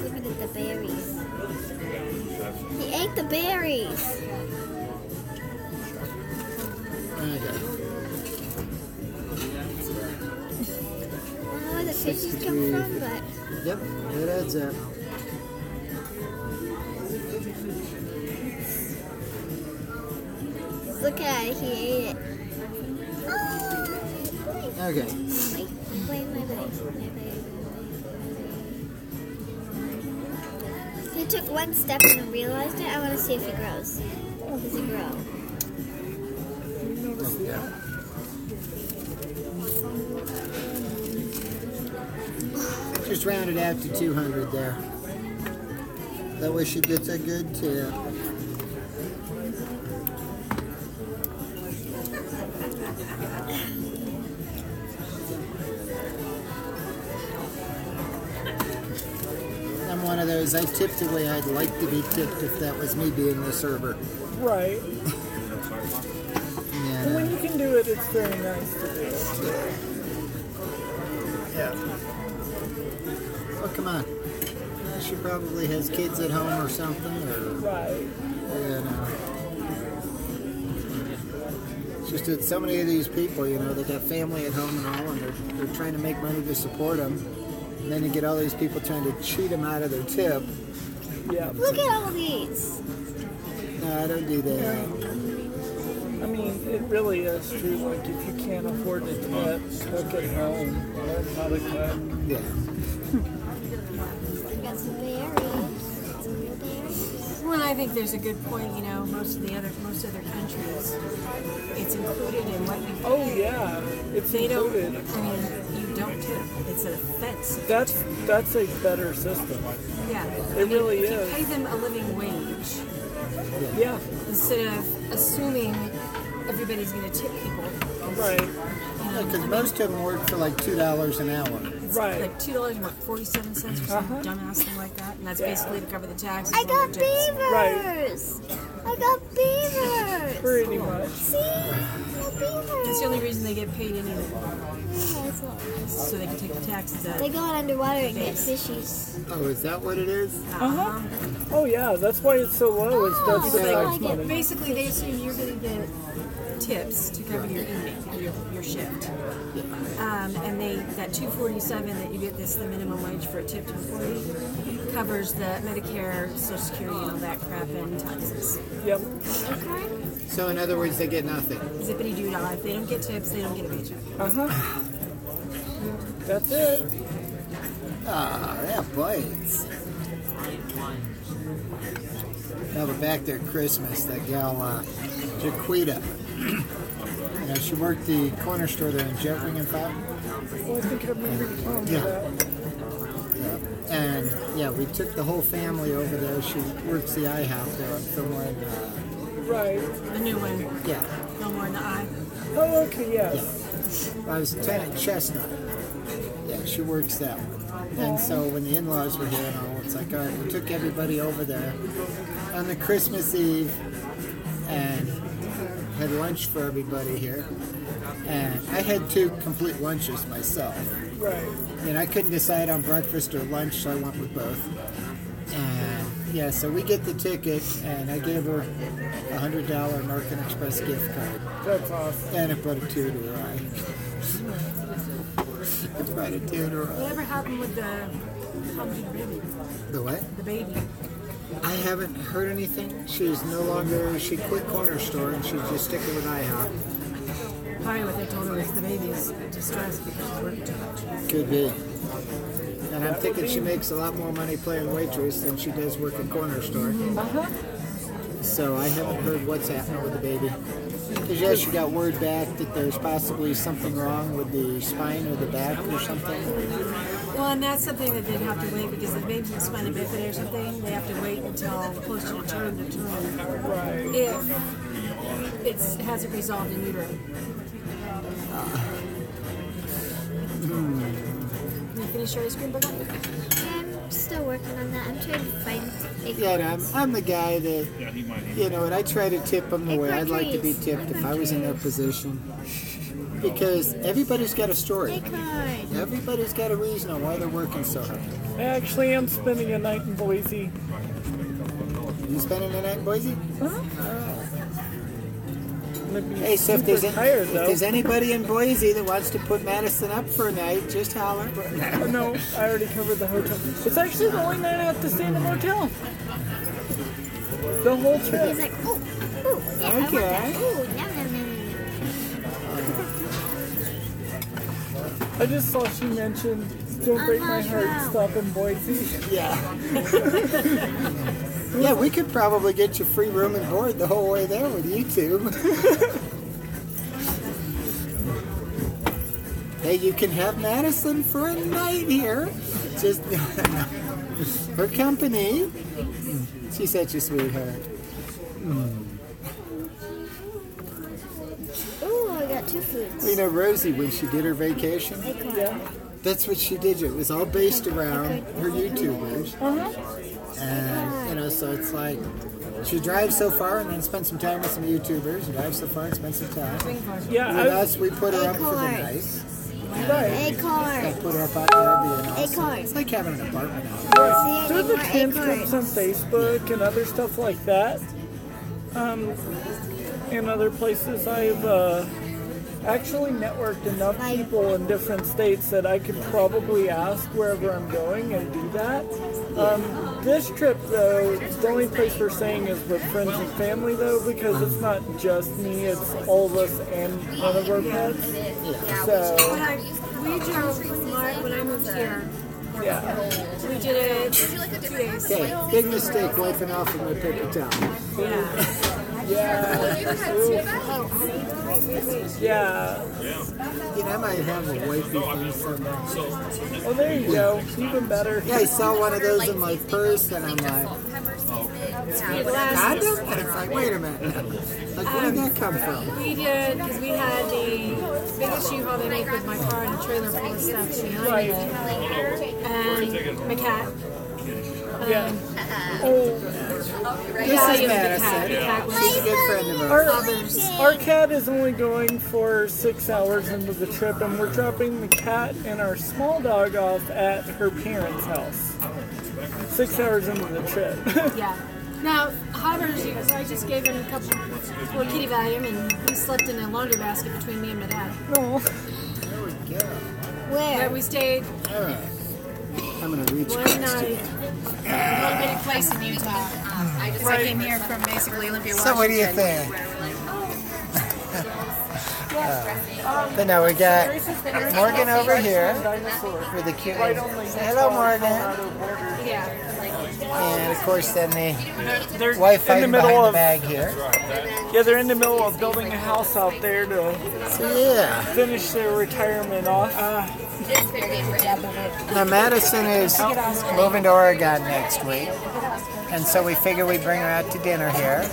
looking at the berries. He ate the berries. Okay. I don't know where the fishies come from, but Yep, that adds up. look at it. He ate it. Oh, Okay. wait. He took one step and realized it. I want to see if he grows. Does he grow? Yeah. Just round it out to 200 there. That way she gets a good tip. I'm one of those, I tip the way I'd like to be tipped if that was me being the server. Right. Yeah. And when you can do it, it's very nice to do it. Yeah. Oh, come on. She probably has kids at home or something, or, Right. you know. It's just that so many of these people, you know, they got family at home and all, and they're trying to make money to support them. And then you get all these people trying to cheat them out of their tip. Yeah. Look at all these. No, I don't do that. I mean, it really is true. Like, if you can't afford to tip, cook at home. Learn how to cook. Yeah. We got some berries. Some real berries. Well, I think there's a good point. You know, most other countries, it's included in what you pay. Oh, yeah. It's They don't. included. I mean, you don't tip. It's a fence. That's a better system. Yeah. It really if is. You pay them a living wage Yeah. instead of assuming everybody's going to tip people. Right. Because most of them work for like $2 an hour. It's Right. like $2.47 or some dumbass thing like that, and that's basically to cover the taxes. I and got the tips. beavers. I got beavers. Pretty much. See, I got beavers. That's the only reason they get paid anything, Yeah, that's what it is. so they can take the taxes out. They go on underwater and get fishies. Oh, is that what it is? Uh-huh. Oh yeah, that's why it's so low. It's that's the Oh, tax I get money. Basically, they assume you're going to get tips to cover your evening, your shift. And that $2.47 that you get, this the minimum wage for a tipped employee, covers the Medicare, Social Security, and all that crap and taxes. Yep. So in other words, they get nothing. Zippity doo dah. If they don't get tips, they don't get a paycheck. Uh-huh. That's it. Ah, that bites. Now we're back there at Christmas. That gal, Jaquita. You know, she worked the corner store there in Jet Wing and Fountain. Well, I think I remember you telling me Yeah. that. Yeah. And yeah, we took the whole family over there. She works the IHOP there on Fillmore. Right. The new one, Yeah. no more in the eye. Oh, okay, yes. I was Lieutenant Chestnut. Yeah, she works that one. And so when the in-laws were here and all, it's like, all right, we took everybody over there on the Christmas Eve and had lunch for everybody here. And I had 2 complete lunches myself. Right. And I couldn't decide on breakfast or lunch, so I went with both. And yeah, so we get the ticket, and I gave her a $100 American Express gift card. That's awesome. And it brought a tear to her eye. It brought a tear to her eye. Whatever happened with the baby? The what? The baby. I haven't heard anything. She's no longer, she quit corner store and she's just sticking with IHOP. Probably what they told her was the baby is distressed because she's working too much. Could be. And I'm thinking she makes a lot more money playing waitress than she does working corner store. Uh-huh. So I haven't heard what's happening with the baby. Because yes, she got word back that there's possibly something wrong with the spine or the back or something. Well, and that's something that they'd have to wait because if the baby's in spina bifida or something, they have to wait until close to term to determine Right. if it hasn't resolved in utero. You finish your ice cream, Bubba? I'm still working on that. I'm trying to find Yeah, and I'm the guy that, Yeah, he might. you know, and I try to tip them the way I'd like to be tipped if I was in their position. Because everybody's got a story. card. Everybody's got a reason on why they're working so hard. I actually am spending a night in Boise. You spending the night in Boise? Maybe Hey, so if tired, though. there's anybody in Boise that wants to put Madison up for a night, just holler. Oh, no, I already covered the hotel. It's actually the only night I have to stay in the motel. The whole trip. He's like, ooh, yeah, I want Okay. that. Ooh, yum, yum, yum, I just saw she mentioned, don't break my heart, stop in Boise. Yeah. Yeah, we could probably get you free room and board the whole way there with YouTube. Hey, you can have Madison for a night here. Just her company. She's such a sweetheart. Ooh, I got 2 foods. You know, Rosie, when she did her vacation, Yeah. that's what she did. It was all based around her YouTubers. And, you know, so it's like she drives so far and then spends some time with some YouTubers. Drives so far and spends some time. Yeah, With us, we put her up for the Acorns. night. right. I put her up on Airbnb. Acorns. It's like having an apartment out. Right. See There's the any more transcripts on acorns? Facebook and other stuff like that. In other places, I've actually networked enough people in different states that I could probably ask wherever I'm going and do that. This trip, though, the only place we're staying is with friends and family, though, because it's not just me, it's all of us and one of our pets. So, We drove when I moved here. yeah. We did it 2 days. Okay, big mistake wiping off with my paper towel. Yeah. Yeah. Yeah. You know, I might have a wifey thing someday. Oh, there you go. Even better. Yeah, I saw one of those in my purse, and I'm like, condom? And it's like, wait a minute. Like, where did that come from? We did, because we had the biggest U-Haul they make with my car and a trailer full of stuff behind it. And my cat. Yeah. This is Madison. She's a good friend of ours. Our cat is only going for 6 hours into the trip, and we're dropping the cat and our small dog off at her parents' house. 6 hours into the trip. Yeah. Now, Hubbard's, so I just gave him a couple more kitty Valium, and he slept in a laundry basket between me and my dad. No. There we go. Where? We stayed All right. I'm going to reach one night. A little bitty place in Utah. I came here from basically Olympia, Washington. So what do you think? But no, we got Morgan over here with the cute. Hello, Morgan. Yeah. And of course, then They're the wife in the hiding middle behind the of bag here. Yeah, they're in the middle of building a house out there to Yeah. finish their retirement off. Now Madison is moving to Oregon next week, and so we figure we'd bring her out to dinner here.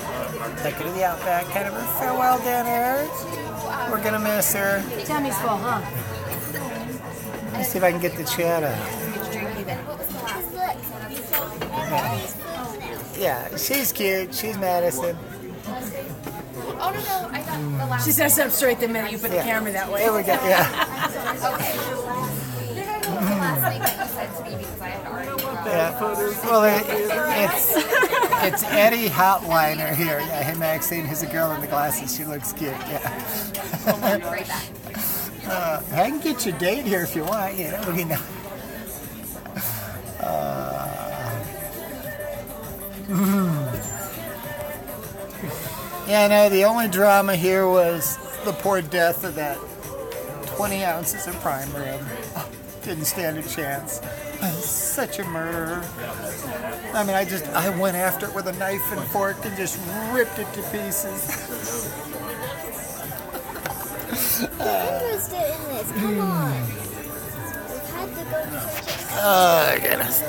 Take her to the Outback, kind of a farewell dinner. We're gonna miss her. Tammy's full, huh? Let me see if I can get the chat out. Yeah, she's cute. She's Madison. Oh no, I thought the last. She sets up straight the minute you put Yeah. the camera that way. There we go. Yeah. Okay. The last thing that you said to me because I had already. Yeah. Well, it's Eddie Hotliner here. Yeah, hey Maxine, who's a girl in the glasses. She looks cute. Yeah. Right back. I can get your date here if you want. You know, we know. Yeah, I know. The only drama here was the poor death of that 20 ounces of prime rib. Didn't stand a chance. Such a murderer. I mean, I went after it with a knife and fork and just ripped it to pieces. I'm interested in this. Come on. We've had to go to such a... Oh, goodness. I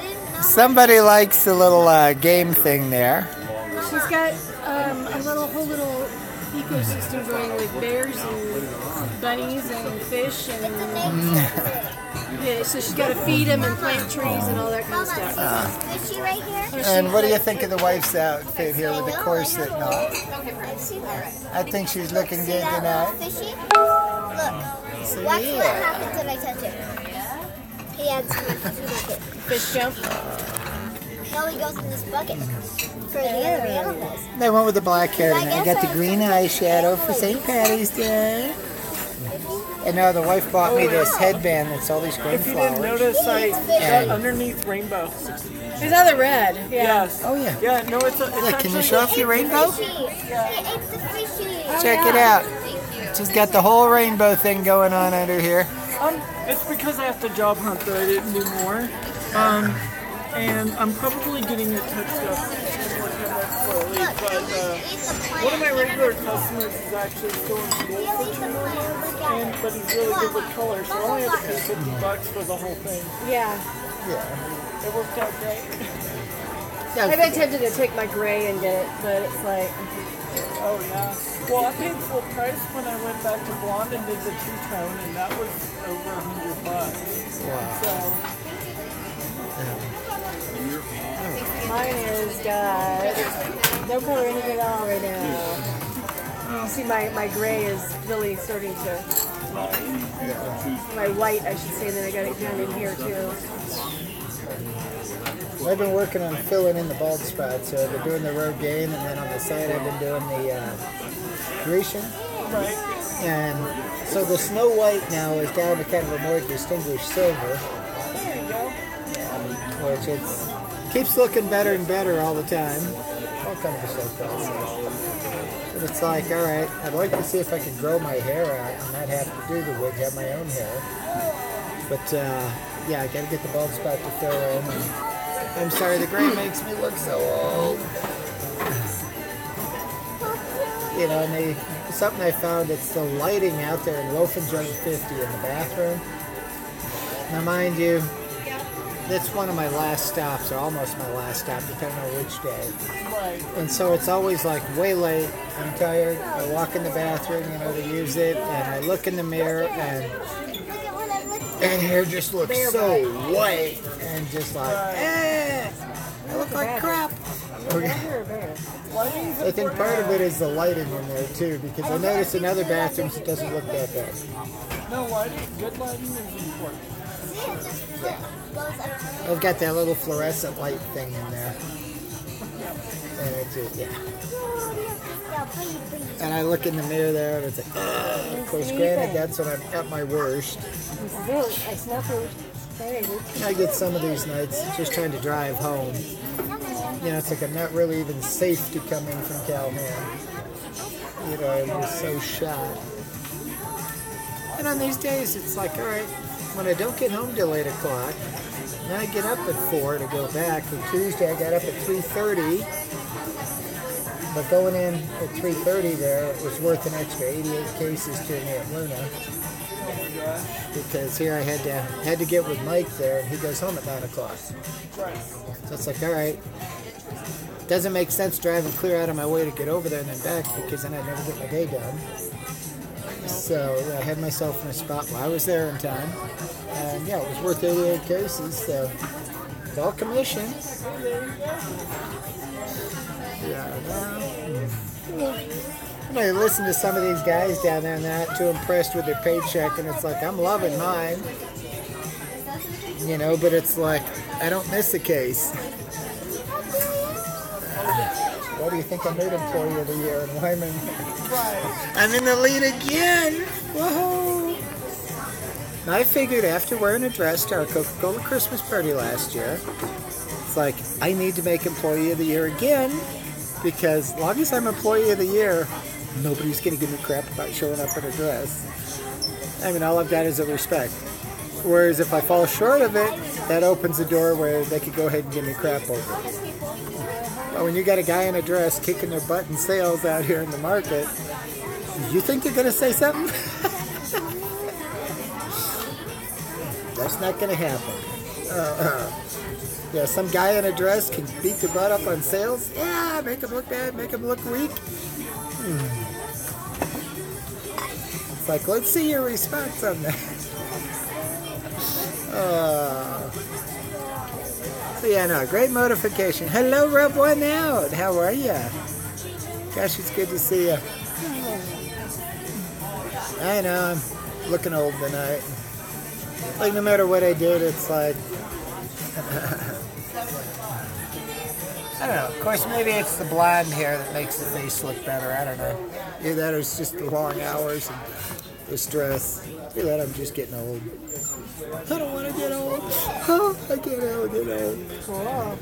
didn't know. Somebody likes the little game thing there. She's got a whole little ecosystem going with bears and bunnies and fish and yeah. So she's got to feed them and plant trees and all that kind of stuff. Is she right here? And what do you think of the wife's outfit here with the corset and all? I've seen that. I think she's looking good That tonight. fishy? Look. So, Watch yeah. what happens when I touch it. He adds to it. Look it. Fish jump. No, he goes in this bucket for the other animals. They went with the black hair tonight. I got the green eyeshadow for St. Patty's Day. And now the wife bought me this headband that's all these green If you didn't flowers. notice, I And- got underneath rainbow. There's other red. Yeah. Yes. Oh, yeah. Yeah, no, it's Look, can actually... you show off your rainbow? He ate the fishy. Check it out. She's got the whole rainbow thing going on under here. It's because I have to job hunt that I didn't do more. And I'm probably getting it touched up slowly, but one of my regular customers is actually still in school for 2 more months, but he's really good with color, so I only had to pay $50 for the whole thing. Yeah. Yeah. It worked out great. I've been tempted to take my gray and get it, but it's like, Oh yeah. Well, I paid full price when I went back to blonde and did the two-tone, and that was over $100. Wow. So. mine is got no color in it at all right now. You see my gray is really starting to, my white I should say, and then I got it down in here too. Well, I've been working on filling in the bald spots, so I've been doing the Rogaine, and then on the side I've been doing the Grecian. Right. And so the Snow White now is down to kind of a more distinguished silver, There you go. which it keeps looking better and better all the time. All kind of a slow process. But it's like, all right, I'd like to see if I could grow my hair out and not have to do the wig, have my own hair. But yeah, I got to get the bald spot to fill in. And I'm sorry, the gray makes me look so old. You know, and something I found, it's the lighting out there in Loaf and Jug 50 in the bathroom. Now, mind you, that's one of my last stops, or almost my last stop, depending on which day. Right. And so it's always like way late. I'm tired. I walk in the bathroom, you know, to use it, and I look in the mirror, and hair just looks so white, and just like, I look like crap. I think part of it is the lighting in there too, because I noticed in other bathrooms it doesn't look that bad. No, lighting, good lighting is important. Yeah. I've got that little fluorescent light thing in there. And it's just, yeah. And I look in the mirror there and it's like, of course, granted, that's when I'm at my worst. I get some of these nights just trying to drive home. You know, it's like I'm not really even safe to come in from Calhoun. You know, I'm just so shot. And on these days, it's like, all right, when I don't get home till 8 o'clock, then I get up at 4 to go back. For Tuesday, I got up at 3:30. But going in at 3:30 there, it was worth an extra 88 cases to me at Luna. Because here I had to get with Mike there, and he goes home at 9 o'clock. So it's like, all right, doesn't make sense driving clear out of my way to get over there and then back, because then I'd never get my day done. So yeah, I had myself in a spot where I was there in time, and yeah, it was worth 88 cases. So it's all commission. Yeah. I listen to some of these guys down there and they're not too impressed with their paycheck, and it's like, I'm loving mine, you know, but it's like, I don't miss a case. What do you think I made Employee of the Year in Wyman? I'm in the lead again! Whoa! I figured after wearing a dress to our Coca-Cola Christmas party last year, it's like, I need to make Employee of the Year again, because as long as I'm Employee of the Year, nobody's going to give me crap about showing up in a dress. I mean, all I've got is a respect. Whereas if I fall short of it, that opens the door where they could go ahead and give me crap over it. But when you got a guy in a dress kicking their butt in sales out here in the market, you think they're going to say something? That's not going to happen. Yeah, some guy in a dress can beat their butt up on sales. Yeah, make them look bad, make them look weak. It's like, let's see your response on that. So yeah, no, great modification. Hello, Rub One Out. How are ya? Gosh, it's good to see you. I know, I'm looking old tonight. Like, no matter what I did, it's like, I don't know. Of course, maybe it's the blonde hair that makes the face look better. I don't know. Either that or it's just the long hours and the stress. Either that, I'm just getting old. I don't want to get old. Oh, I can't ever get old. Oh.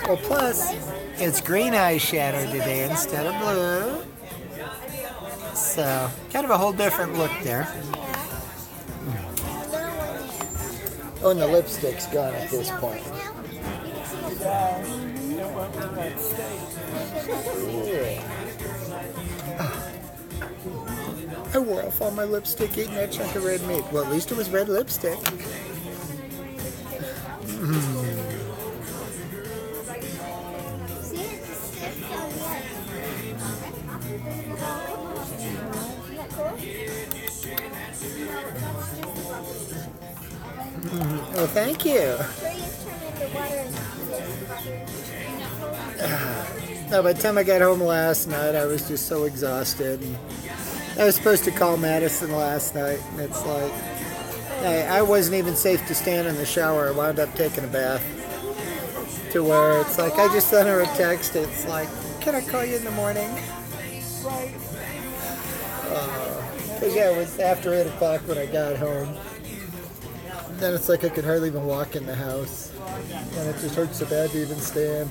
Well, plus, it's green eyeshadow today instead of blue. So, kind of a whole different look there. Oh, and the lipstick's gone at this point. Yeah. I wore off all my lipstick eating that chunk of red meat. Well, at least it was red lipstick. Oh, thank you. No, by the time I got home last night, I was just so exhausted. And I was supposed to call Madison last night, and it's like, I wasn't even safe to stand in the shower. I wound up taking a bath. To where it's like, I just sent her a text. It's like, can I call you in the morning? Right. Because, yeah, it was after 8 o'clock when I got home. Then it's like I could hardly even walk in the house. And it just hurts so bad to even stand.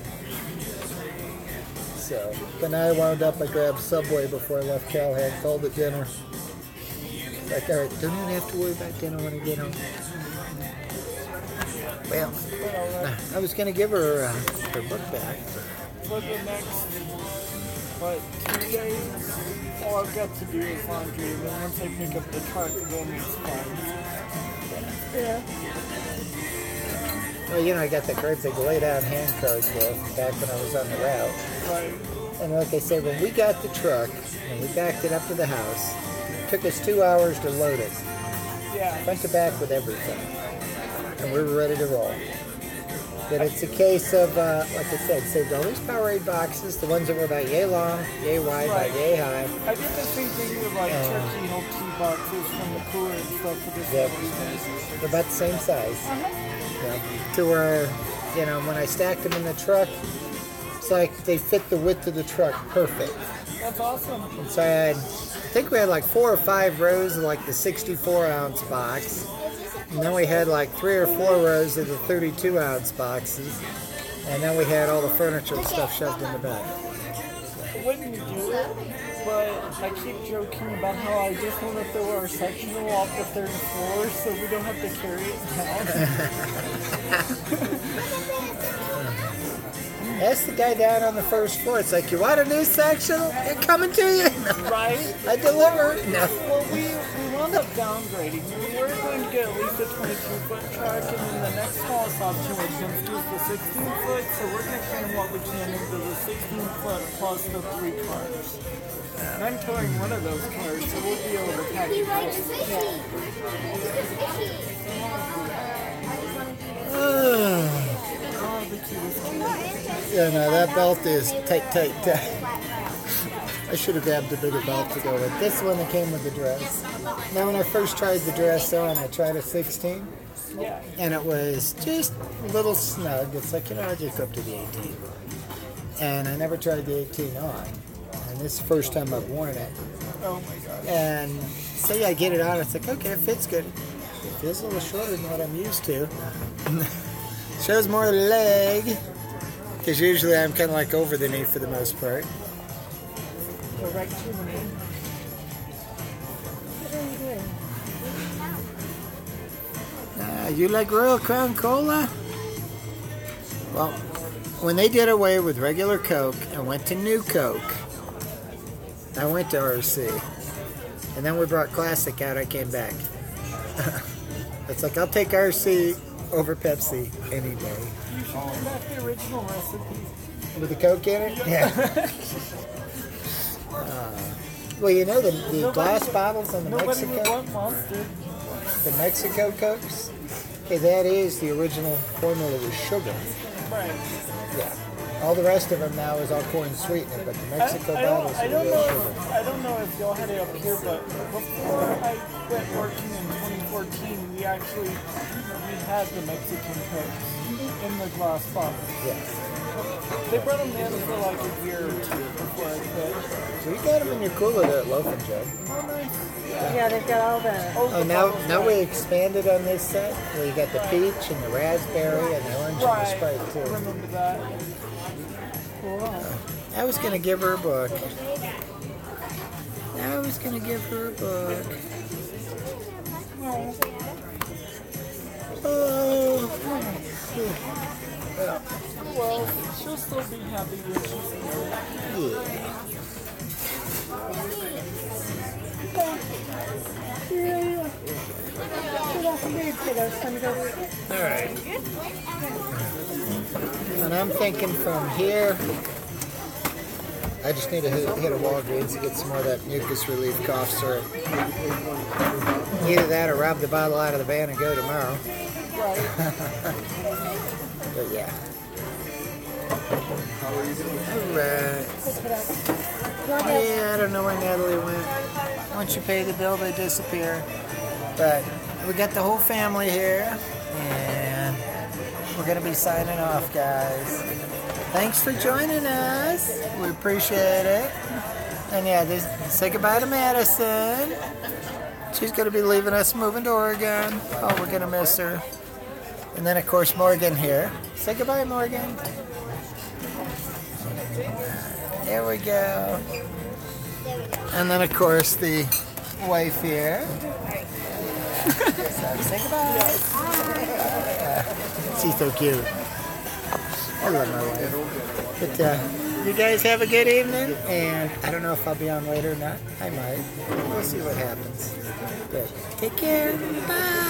So, then I wound up, I grabbed Subway before I left Calhoun, called it dinner. Like, alright, don't even have to worry about dinner when I get home. Well, I was going to give her her book back. For the next But 2 days, all I've got to do is laundry, and then once I pick up the truck, then it's fine. Yeah. Well, you know, I got that great big lay-down hand cart there back when I was on the route. Right. And like I said, when we got the truck and we backed it up to the house, it took us 2 hours to load it. Yeah. Front to back with everything. And we were ready to roll. But it's a case of, like I said, saved all these Powerade boxes, the ones that were about yay long, yay wide, about yay high. I did the same thing with like turkey Hulk tea boxes from the cooler and stuff for this reason. They're about the same size. To where, you know, when I stacked them in the truck, it's like they fit the width of the truck perfect. That's awesome. And so I think we had like 4 or 5 rows of like the 64-ounce box. And then we had like 3 or 4 rows of the 32-ounce boxes. And then we had all the furniture and stuff shoved in the back. I wouldn't do it, but I keep joking about how I just want to throw our sectional off the 3rd floor so we don't have to carry it down. Ask the guy down on the 1st floor. It's like, you want a new sectional? They're coming to you. Right? I deliver. No. Well, we wound up downgrading. We were going to get at least a 22-foot truck, and then the next smallest option was going to use the 16-foot, so we're going to cram what we can into the 16-foot plus the 3 cars. And I'm towing one of those cars, so we'll be able to pack it Yeah, no, that belt is tight. I should have grabbed a bigger belt to go with. This one that came with the dress. Now, when I first tried the dress on, I tried a 16, and it was just a little snug. It's like, you know, I'll just go up to the 18. And I never tried the 18 on. And this is the first time I've worn it. Oh my god. And so yeah, I get it on. It's like, okay, it fits good. It feels a little shorter than what I'm used to. Shows more leg. Because usually I'm kind of like over the knee for the most part. Go right to the knee. You like Royal Crown Cola? Well, when they did away with regular Coke and went to New Coke, I went to RC. And then we brought Classic out, I came back. It's like, I'll take RC over Pepsi any day. You should bring back the original recipe. With the Coke in it? Yeah. Well, you know, the glass bottles and the Mexico, the Mexico Cokes, okay, that is the original formula with sugar. Right. Yeah. All the rest of them now is all corn sweetener, but the Mexico bottles are real sugar. I don't know if y'all had it up here, but before I quit working in 2014, we had the Mexican Cokes in the glass bottles. Yeah. They brought them in for like a year or 2 before I quit. So you got them in your cooler there at Loaf and Jug. Oh, nice. Yeah, they've got all the... Oh, now we expanded on this set, where you got the peach and the raspberry and the orange and the Sprite too. I remember that. Cool. I was going to give her a book. Oh. Well, she'll still be happy when she's Alright. And I'm thinking from here, I just need to hit a Walgreens to get some more of that mucus relief cough syrup. Either that or rob the bottle out of the van and go tomorrow. But yeah. Alright. Yeah, I don't know where Natalie went. Once you pay the bill, they disappear. But we got the whole family here, and we're going to be signing off, guys. Thanks for joining us. We appreciate it. And yeah, say goodbye to Madison. She's going to be leaving us, moving to Oregon. Oh, we're going to miss her. And then, of course, Morgan here. Say goodbye, Morgan. There we go. And then, of course, the wife here. So, say goodbye. She's so cute. I love my wife. But, you guys have a good evening, and I don't know if I'll be on later or not. I might. We'll see what happens. But take care. Bye.